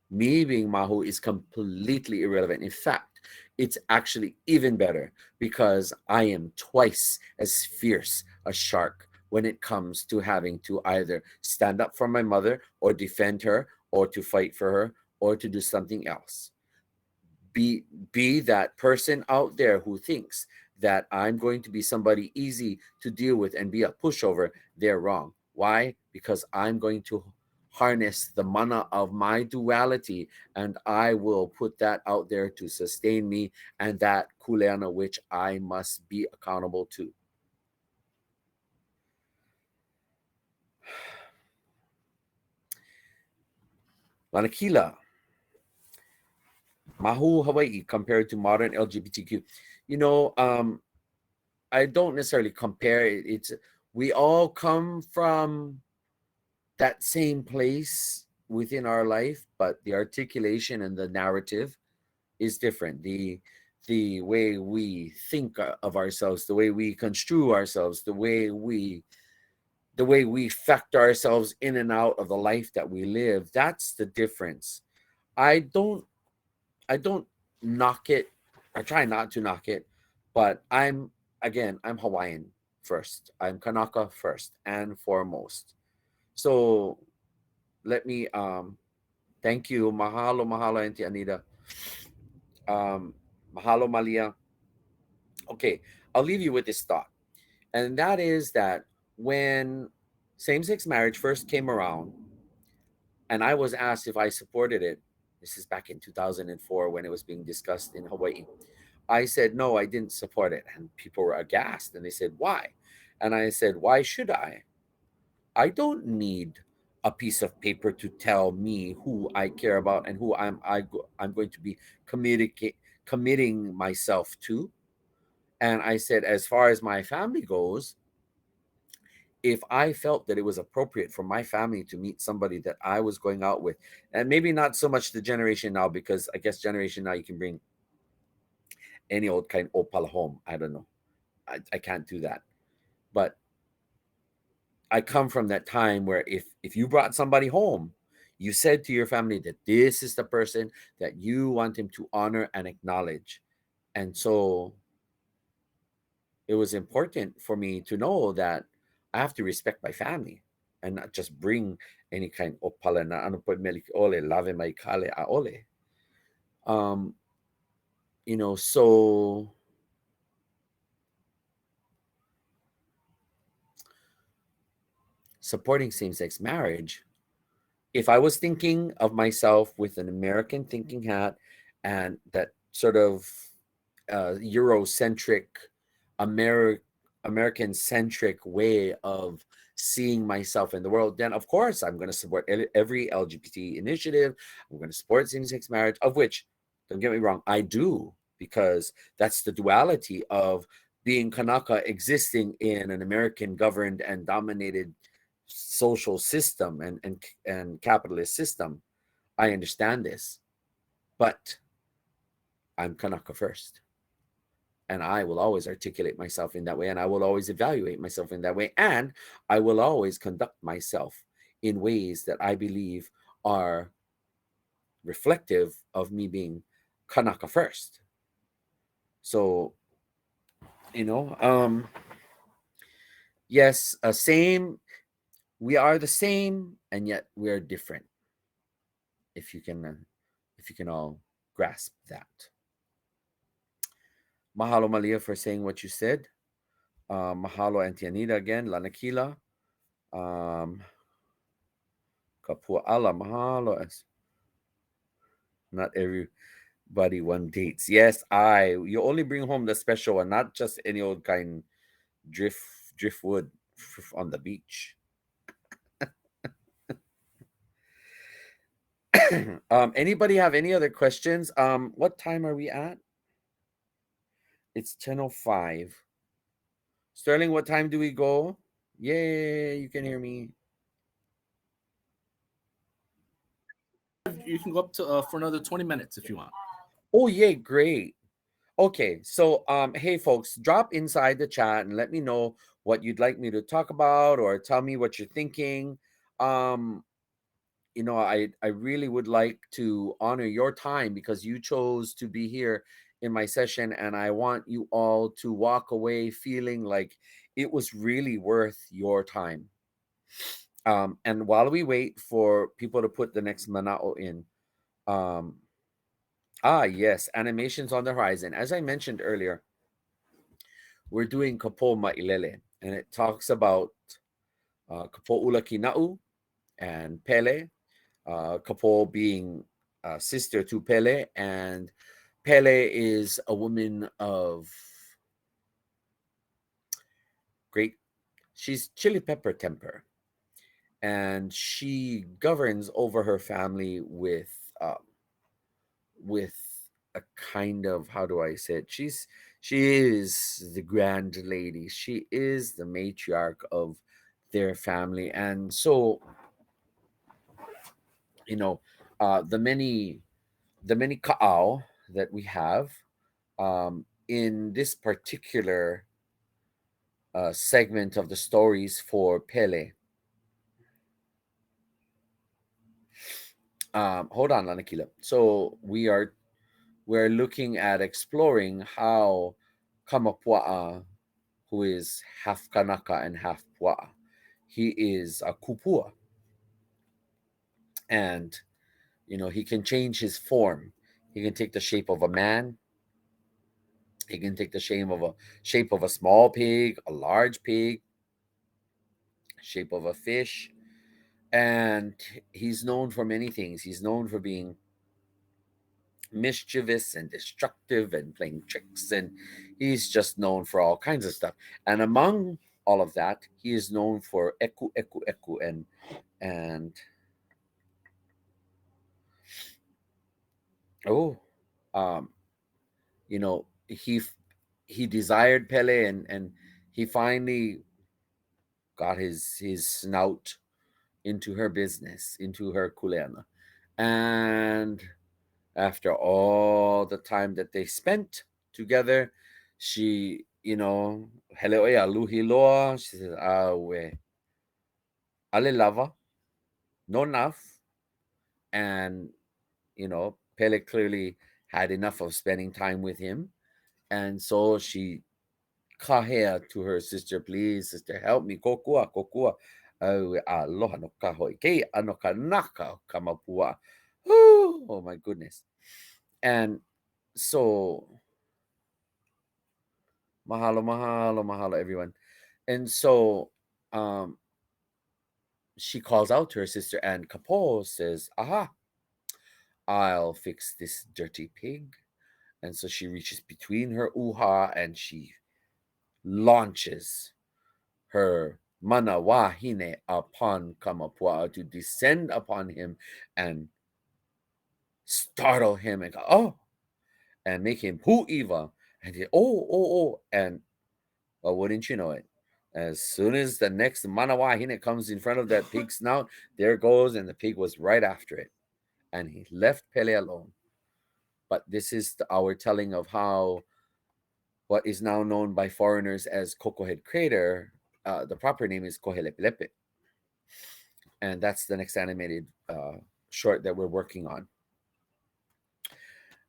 Me being Mahu is completely irrelevant. In fact, it's actually even better because I am twice as fierce a shark when it comes to having to either stand up for my mother or defend her or to fight for her or to do something else. Be that person out there who thinks that I'm going to be somebody easy to deal with and be a pushover. They're wrong. Why? Because I'm going to harness the mana of my duality, and I will put that out there to sustain me and that kuleana which I must be accountable to. Lanakila, Mahu Hawaii compared to modern LGBTQ. I don't necessarily compare it. It's we all come from that same place within our life, but the articulation and the narrative is different. The way we think of ourselves, the way we construe ourselves, the way we factor ourselves in and out of the life that we live, that's the difference. I don't knock it. I try not to knock it, but I'm Hawaiian first. I'm Kanaka first and foremost. So let me thank you. Mahalo, Auntie Anita. Mahalo, Malia. Okay, I'll leave you with this thought. And that is that when same-sex marriage first came around, and I was asked if I supported it, this is back in 2004 when it was being discussed in Hawaii. I said, no, I didn't support it. And people were aghast. And they said, why? And I said, why should I? I don't need a piece of paper to tell me who I care about and who I'm going to be committing myself to. And I said, as far as my family goes, if I felt that it was appropriate for my family to meet somebody that I was going out with, and maybe not so much the generation now, because I guess generation now you can bring any old kind of opala home. I don't know. I can't do that. But I come from that time where if you brought somebody home, you said to your family that this is the person that you want him to honor and acknowledge. And so it was important for me to know that I have to respect my family and not just bring any kind of pala na ano po melik ole lave mai kale a ole. So supporting same-sex marriage, if I was thinking of myself with an American thinking hat and that sort of Eurocentric, American-centric way of seeing myself in the world, then of course I'm going to support every LGBT initiative. I'm going to support same-sex marriage, of which, don't get me wrong, I do, because that's the duality of being Kanaka existing in an American governed and dominated social system and capitalist system. I understand this, but I'm Kanaka first. And I will always articulate myself in that way, and I will always evaluate myself in that way, and I will always conduct myself in ways that I believe are reflective of me being Kanaka first. So, yes, we are the same, and yet we are different. If you can all grasp that. Mahalo Malia for saying what you said. Mahalo Auntie Anita again. Lanakila. Kapua ala mahalo. Not everybody one dates. Yes, you only bring home the special one, not just any old kind driftwood on the beach. Anybody have any other questions? What time are we at? It's 10:05. Sterling, what time do we go? Yay, you can hear me. You can go up to for another 20 minutes if you want. Oh, yay, great. Okay, so hey folks, drop inside the chat and let me know what you'd like me to talk about, or tell me what you're thinking. I really would like to honor your time because you chose to be here in my session, and I want you all to walk away feeling like it was really worth your time. And while we wait for people to put the next mana'o in, yes, animations on the horizon. As I mentioned earlier, we're doing Kapaemahū, and it talks about Kapo'ula Kina'u and Pele, Kapo being sister to Pele, and Pele is a woman of she's chili pepper temper, and she governs over her family with a kind of, how do I say it? She is the grand lady. She is the matriarch of their family, and so the many ka'au that we have in this particular segment of the stories for Pele. Hold on, Lanakila. So we're looking at exploring how Kamapua'a, who is half Kanaka and half Pua'a, he is a kupua, and he can change his form. He can take the shape of a man. He can take the shape of a small pig, a large pig, shape of a fish, and he's known for many things. He's known for being mischievous and destructive and playing tricks, and he's just known for all kinds of stuff. And among all of that, he is known for eku eku eku and he desired Pele, and he finally got his snout into her business, into her kuleana. And after all the time that they spent together, she, hele oia luhi loa, she says, we ale lava, no enough. And, Pele clearly had enough of spending time with him. And so she kahea to her sister, please, sister, help me. Kokua, kokua. Aloha no kahoi. Kei ano kanaka kamapua. Oh my goodness. And so, mahalo, mahalo, mahalo, everyone. And so, she calls out to her sister, and Kapo says, aha, I'll fix this dirty pig. And so she reaches between her uha and she launches her mana wahine upon Kamapua to descend upon him and startle him and go, oh, and make him pu'iva. And he, oh. And well, wouldn't you know it? As soon as the next mana wahine comes in front of that pig's snout, there goes, and the pig was right after it. And he left Pele alone. But this is our telling of how what is now known by foreigners as Cocohead Crater, the proper name is Kohelepelepe. And that's the next animated short that we're working on.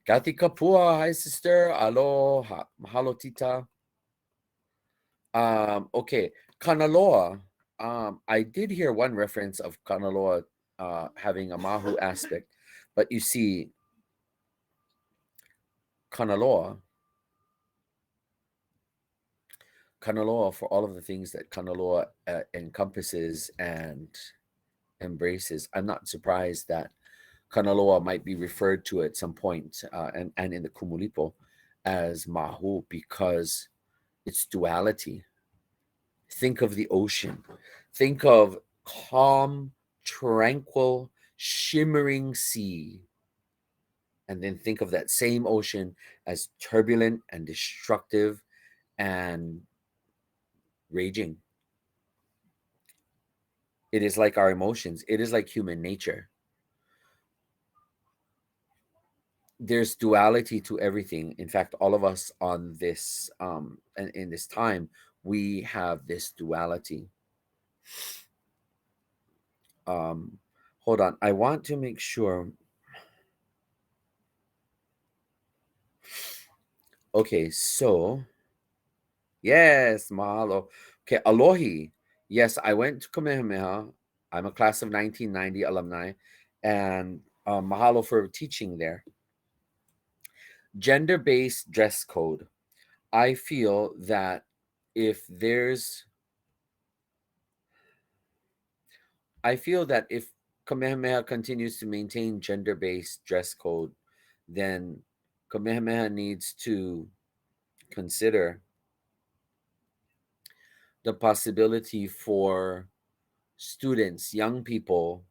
Gati Kapua, hi sister, aloha, mahalo tita. Okay, Kanaloa. I did hear one reference of Kanaloa having a mahu aspect, but you see, Kanaloa, for all of the things that Kanaloa encompasses and embraces, I'm not surprised that Kanaloa might be referred to at some point, and in the Kumulipo, as Mahu, because it's duality. Think of the ocean. Think of calm, tranquil, shimmering sea. And then think of that same ocean as turbulent and destructive and raging. It is like our emotions. It is like human nature. There's duality to everything. In fact, all of us on this in this time, we have this duality. Hold on, I want to make sure. Okay, so yes, mahalo. Okay, alohi. Yes, I went to Kamehameha. I'm a class of 1990 alumni, and mahalo for teaching there. Gender-based dress code. I feel that if Kamehameha continues to maintain gender-based dress code, then Kamehameha needs to consider the possibility for students, young people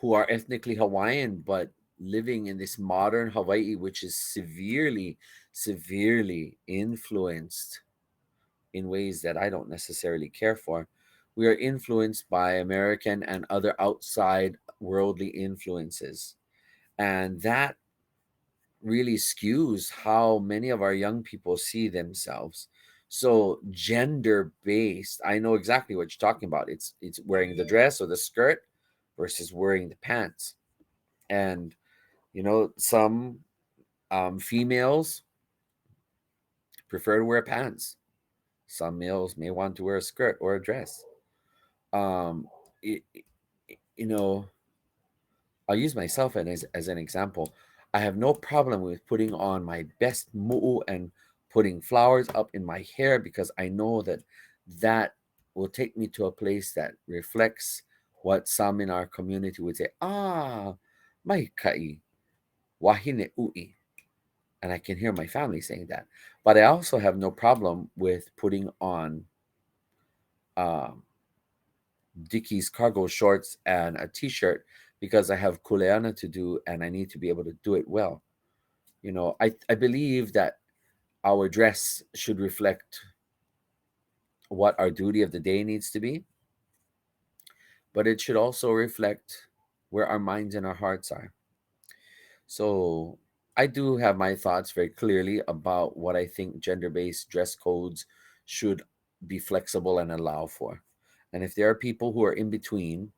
who are ethnically Hawaiian but living in this modern Hawaii, which is severely, severely influenced in ways that I don't necessarily care for. We are influenced by American and other outside worldly influences. And that really skews how many of our young people see themselves. So gender-based, I know exactly what you're talking about. It's wearing the dress or the skirt versus wearing the pants. And some females prefer to wear pants. Some males may want to wear a skirt or a dress. I'll use myself as an example. I have no problem with putting on my best mu'u and putting flowers up in my hair, because I know that will take me to a place that reflects what some in our community would say, mai kai, wahine ui. And I can hear my family saying that. But I also have no problem with putting on Dickies cargo shorts and a t-shirt, because I have kuleana to do and I need to be able to do it well. I believe that our dress should reflect what our duty of the day needs to be, but it should also reflect where our minds and our hearts are. So I do have my thoughts very clearly about what I think gender-based dress codes should be flexible and allow for. And if there are people who are in between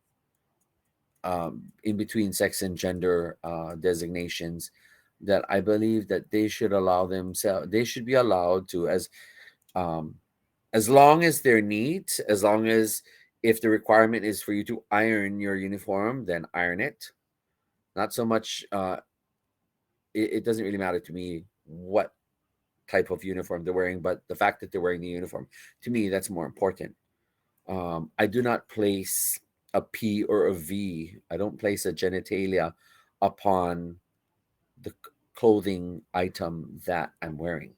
sex and gender designations, that I believe that they should allow themselves, they should be allowed to, as long as they're neat, as long as, if the requirement is for you to iron your uniform, then iron it. Not so much, it doesn't really matter to me what type of uniform they're wearing, but the fact that they're wearing the uniform, to me, that's more important. I do not place a P or a V. I don't place a genitalia upon the clothing item that I'm wearing.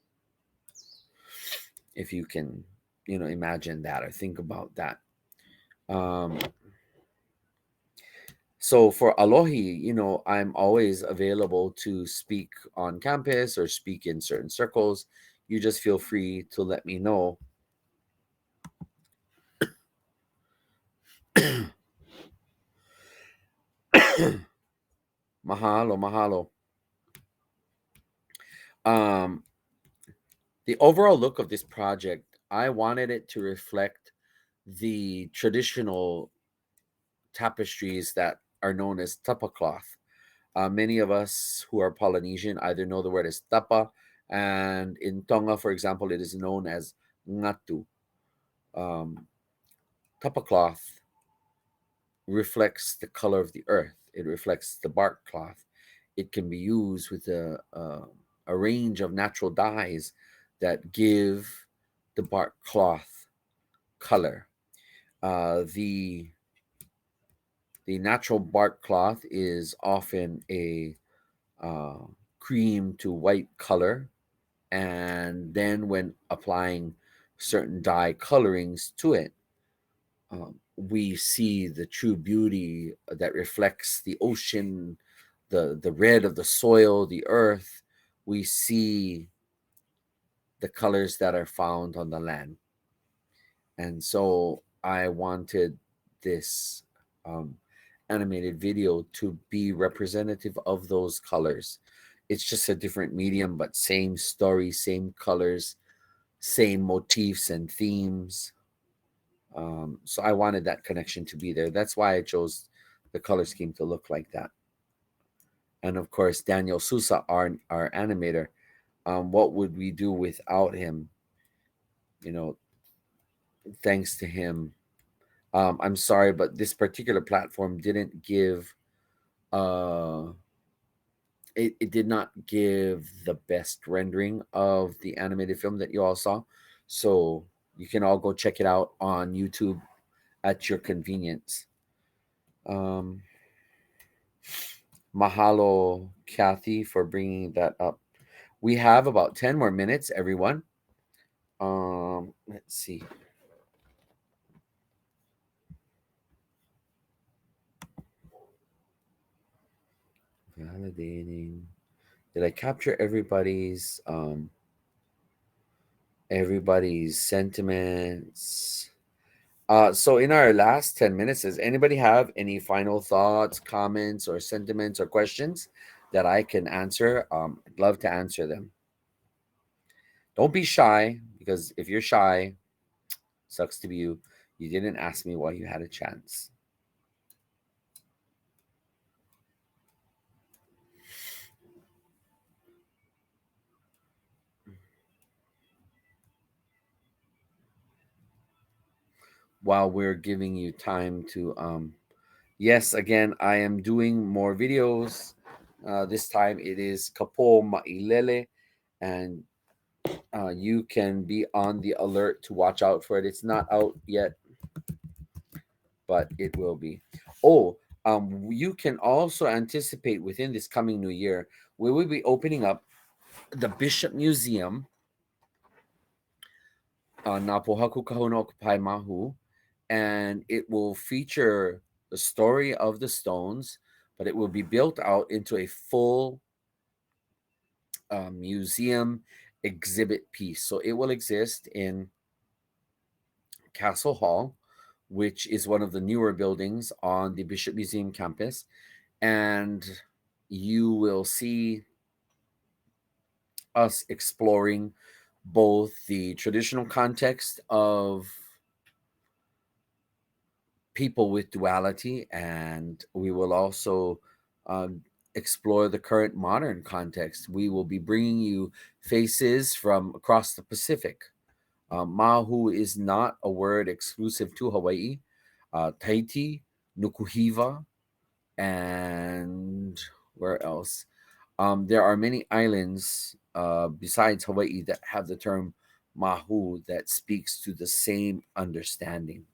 If you can, imagine that or think about that. So for Alohi, I'm always available to speak on campus or speak in certain circles. You just feel free to let me know. Mahalo. The overall look of this project, I wanted it to reflect the traditional tapestries that are known as tapa cloth. Many of us who are Polynesian either know the word as tapa, and in Tonga, for example, it is known as ngatu. Tapa cloth reflects the color of the earth. It reflects the bark cloth. It can be used with a range of natural dyes that give the bark cloth color. The natural bark cloth is often a cream to white color, and then when applying certain dye colorings to it, we see the true beauty that reflects the ocean, the red of the soil, the earth. We see the colors that are found on the land. And so I wanted this animated video to be representative of those colors. It's just a different medium, but same story, same colors, same motifs and themes. So I wanted that connection to be there. That's why I chose the color scheme to look like that. And of course, Daniel Sousa, our animator, what would we do without him? Thanks to him. I'm sorry, but this particular platform didn't give it did not give the best rendering of the animated film that you all saw. So you can all go check it out on YouTube at your convenience. Mahalo, Kathy, for bringing that up. We have about 10 more minutes, everyone. Let's see. Validating. Did I capture everybody's sentiments? So in our last 10 minutes, does anybody have any final thoughts, comments, or sentiments or questions that I can answer? I'd love to answer them. Don't be shy, because if you're shy, sucks to be you. You didn't ask me while you had a chance. While we're giving you time to yes, again, I am doing more videos. This time it is Kapaemahū, and you can be on the alert to watch out for it. It's not out yet, but it will be. You can also anticipate within this coming new year, we will be opening up the Bishop Museum on Nā Pōhaku Kahuna Kapaemahū, and it will feature the story of the stones, but it will be built out into a full museum exhibit piece. So it will exist in Castle Hall, which is one of the newer buildings on the Bishop Museum campus. And you will see us exploring both the traditional context of people with duality, and we will also explore the current modern context. We will be bringing you faces from across the Pacific. Mahu is not a word exclusive to Hawaii. Tahiti, Nukuhiva, and where else? There are many islands besides Hawaii that have the term Mahu that speaks to the same understanding.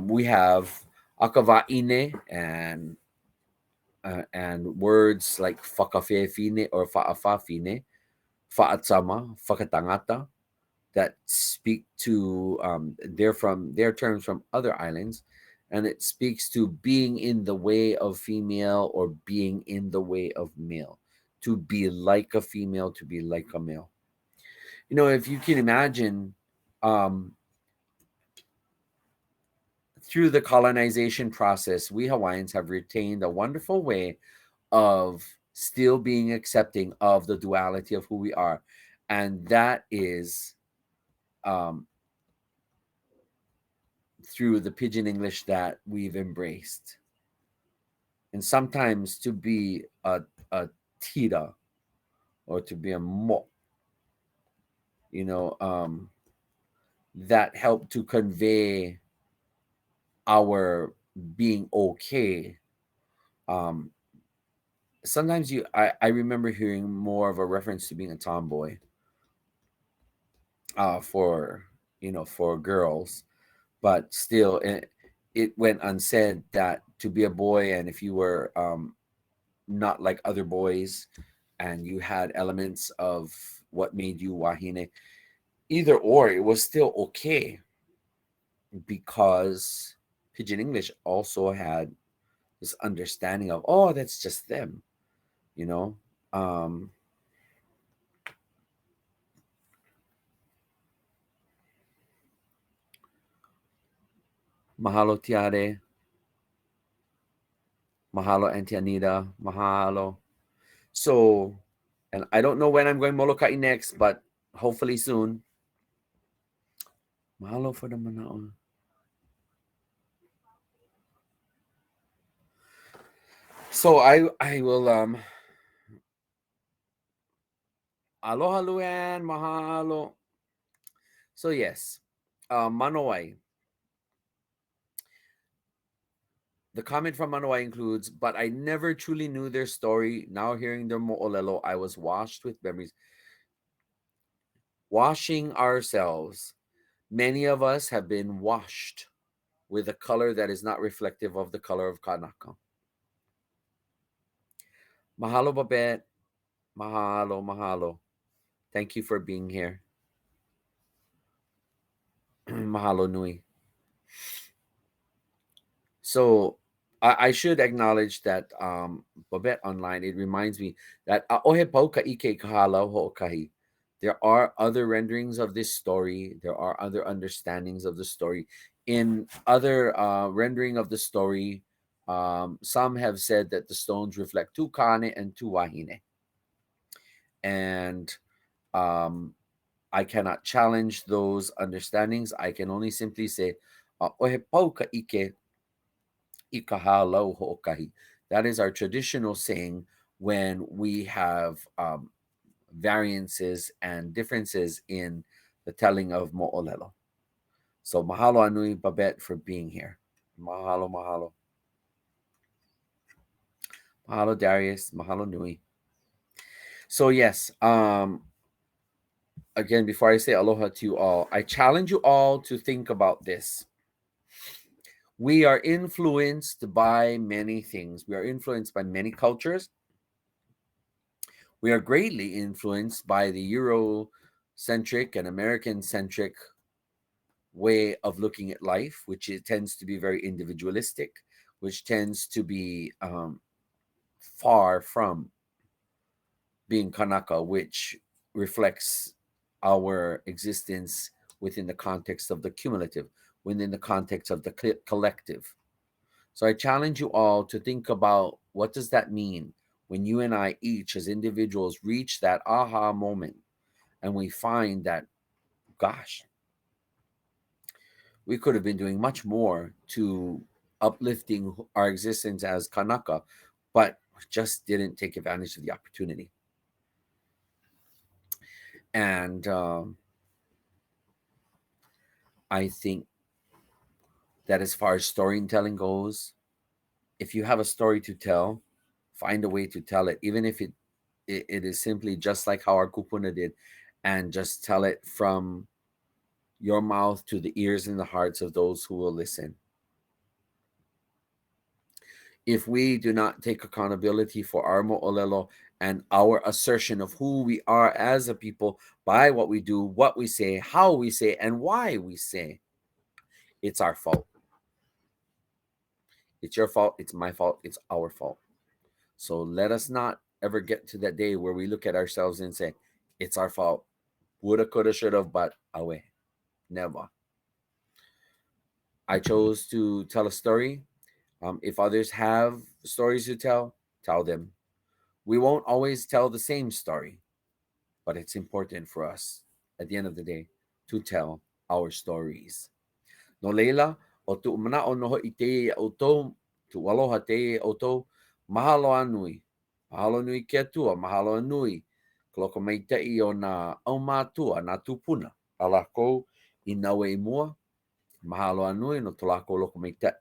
We have akawa'ine and words like whakawhewhine or wha'awhawhine, wha'atsama, whakatangata, that speak to they're terms from other islands, and it speaks to being in the way of female or being in the way of male, to be like a female, to be like a male. You know, if you can imagine, through the colonization process, we Hawaiians have retained a wonderful way of still being accepting of the duality of who we are, and that is through the pidgin English that we've embraced. And sometimes to be a tira or to be a mo, you know, that help to convey our being okay. Sometimes I remember hearing more of a reference to being a tomboy for, you know, for girls, but still it went unsaid that to be a boy, and if you were not like other boys and you had elements of what made you wahine, either or, it was still okay, because pidgin English also had this understanding of, oh, that's just them, you know. Mahalo Tiare, mahalo Auntie Anita, mahalo. So, and I don't know when I'm going Molokai next, but hopefully soon. Mahalo for the manaon. So I will aloha Luan, mahalo. So yes, Manowai. The comment from Manowai includes, but I never truly knew their story. Now hearing their mo'olelo, I was washed with memories. Washing ourselves. Many of us have been washed with a color that is not reflective of the color of kanaka. Mahalo, Babette. Mahalo, mahalo. Thank you for being here. Mahalo nui. So I should acknowledge that Babette online, it reminds me that Ohe Pauka Ike Kahala Ho'okahi. There are other renderings of this story. There are other understandings of the story. In other rendering of the story, some have said that the stones reflect two kane and two wahine. And I cannot challenge those understandings. I can only simply say, Ohe Pauka Ike Ikahalau Ho'okahi. That is our traditional saying when we have variances and differences in the telling of mo'olelo. So mahalo anui Babette for being here. Mahalo, mahalo. Mahalo Darius, mahalo nui. So yes, again, before I say aloha to you all, I challenge you all to think about this. We are influenced by many things. We are influenced by many cultures. We are greatly influenced by the Eurocentric and American-centric way of looking at life, which it tends to be very individualistic, which tends to be far from being kanaka, which reflects our existence within the context of the cumulative, within the context of the collective. So I challenge you all to think about, what does that mean when you and I each as individuals reach that aha moment and we find that, gosh, we could have been doing much more to uplifting our existence as kanaka, but just didn't take advantage of the opportunity. And I think that as far as storytelling goes, if you have a story to tell, find a way to tell it, even if it is simply just like how our kupuna did, and just tell it from your mouth to the ears and the hearts of those who will listen. If we do not take accountability for our moʻolelo and our assertion of who we are as a people by what we do, what we say, how we say, and why we say, it's our fault. It's your fault, it's my fault, it's our fault. So let us not ever get to that day where we look at ourselves and say, it's our fault. Woulda, coulda, shoulda, but away. Never. I chose to tell a story. If others have stories to tell them. We won't always tell the same story, but it's important for us at the end of the day to tell our stories. No leila, o tu mana o noho I te auto, tu aloha te auto, mahalo anui. Mahalo nui ke atua, mahalo anui. Kloko meitai o nā au mātua, nā tupuna. Alako I naue I mua, mahalo anui no tolako loko meitai.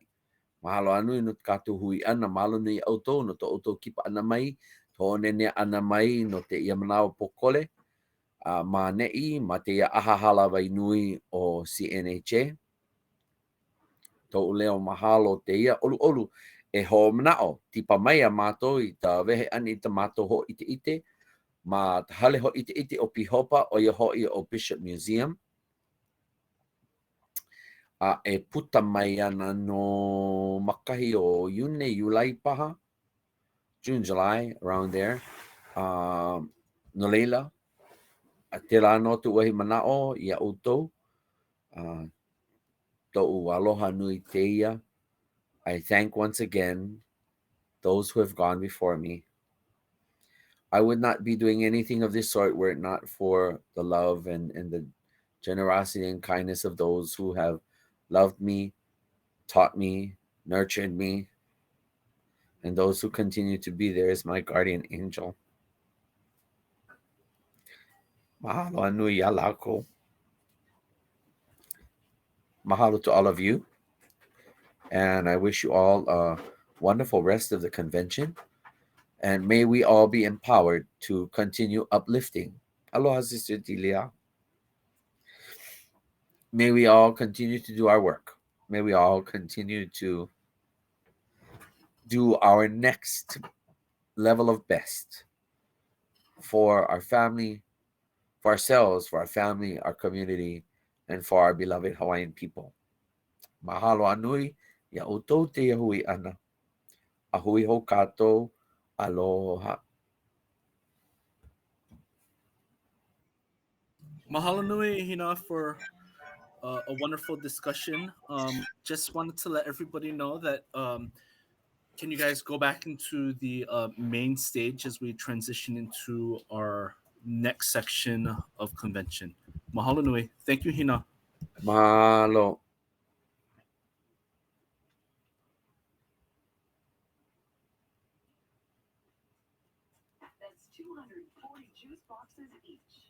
Mahalo anui no kātou hui ana, mahalo nui auto no to auto kipa ana mai, to nene ana mai no te ia manawa pokole, ma nei, ma te ia ahahala vai nui o CNHA. Tō leo mahalo te ia olu olu e ho manao tipa mai a mātou I ta wehe ani ta mātou ho ite ite, ma ta hale ho ite ite o Pihopa o ia hoi o Bishop Museum. E puta mai ana no makahi o Iune, Iulai paha, June, July, around there. No leila, te rā no tu wahi manao I a outou. To'u aloha nui te ia. I thank once again those who have gone before me. I would not be doing anything of this sort were it not for the love and the generosity and kindness of those who have loved me, taught me, nurtured me, and those who continue to be there as my guardian angel. Mahalo anui ia lako. Mahalo to all of you. And I wish you all a wonderful rest of the convention. And may we all be empowered to continue uplifting. Aloha, Sister Delia. May we all continue to do our work. May we all continue to do our next level of best for our family, for ourselves, for our family, our community, and for our beloved Hawaiian people. Mahalo anui, ia outou te hui ana. Ahui ho kātou, aloha. Mahalo nui, Hina, for a wonderful discussion. Just wanted to let everybody know that can you guys go back into the main stage as we transition into our next section of convention. Mahalo nui. Thank you, Hina. Mahalo. That's 240 juice boxes each.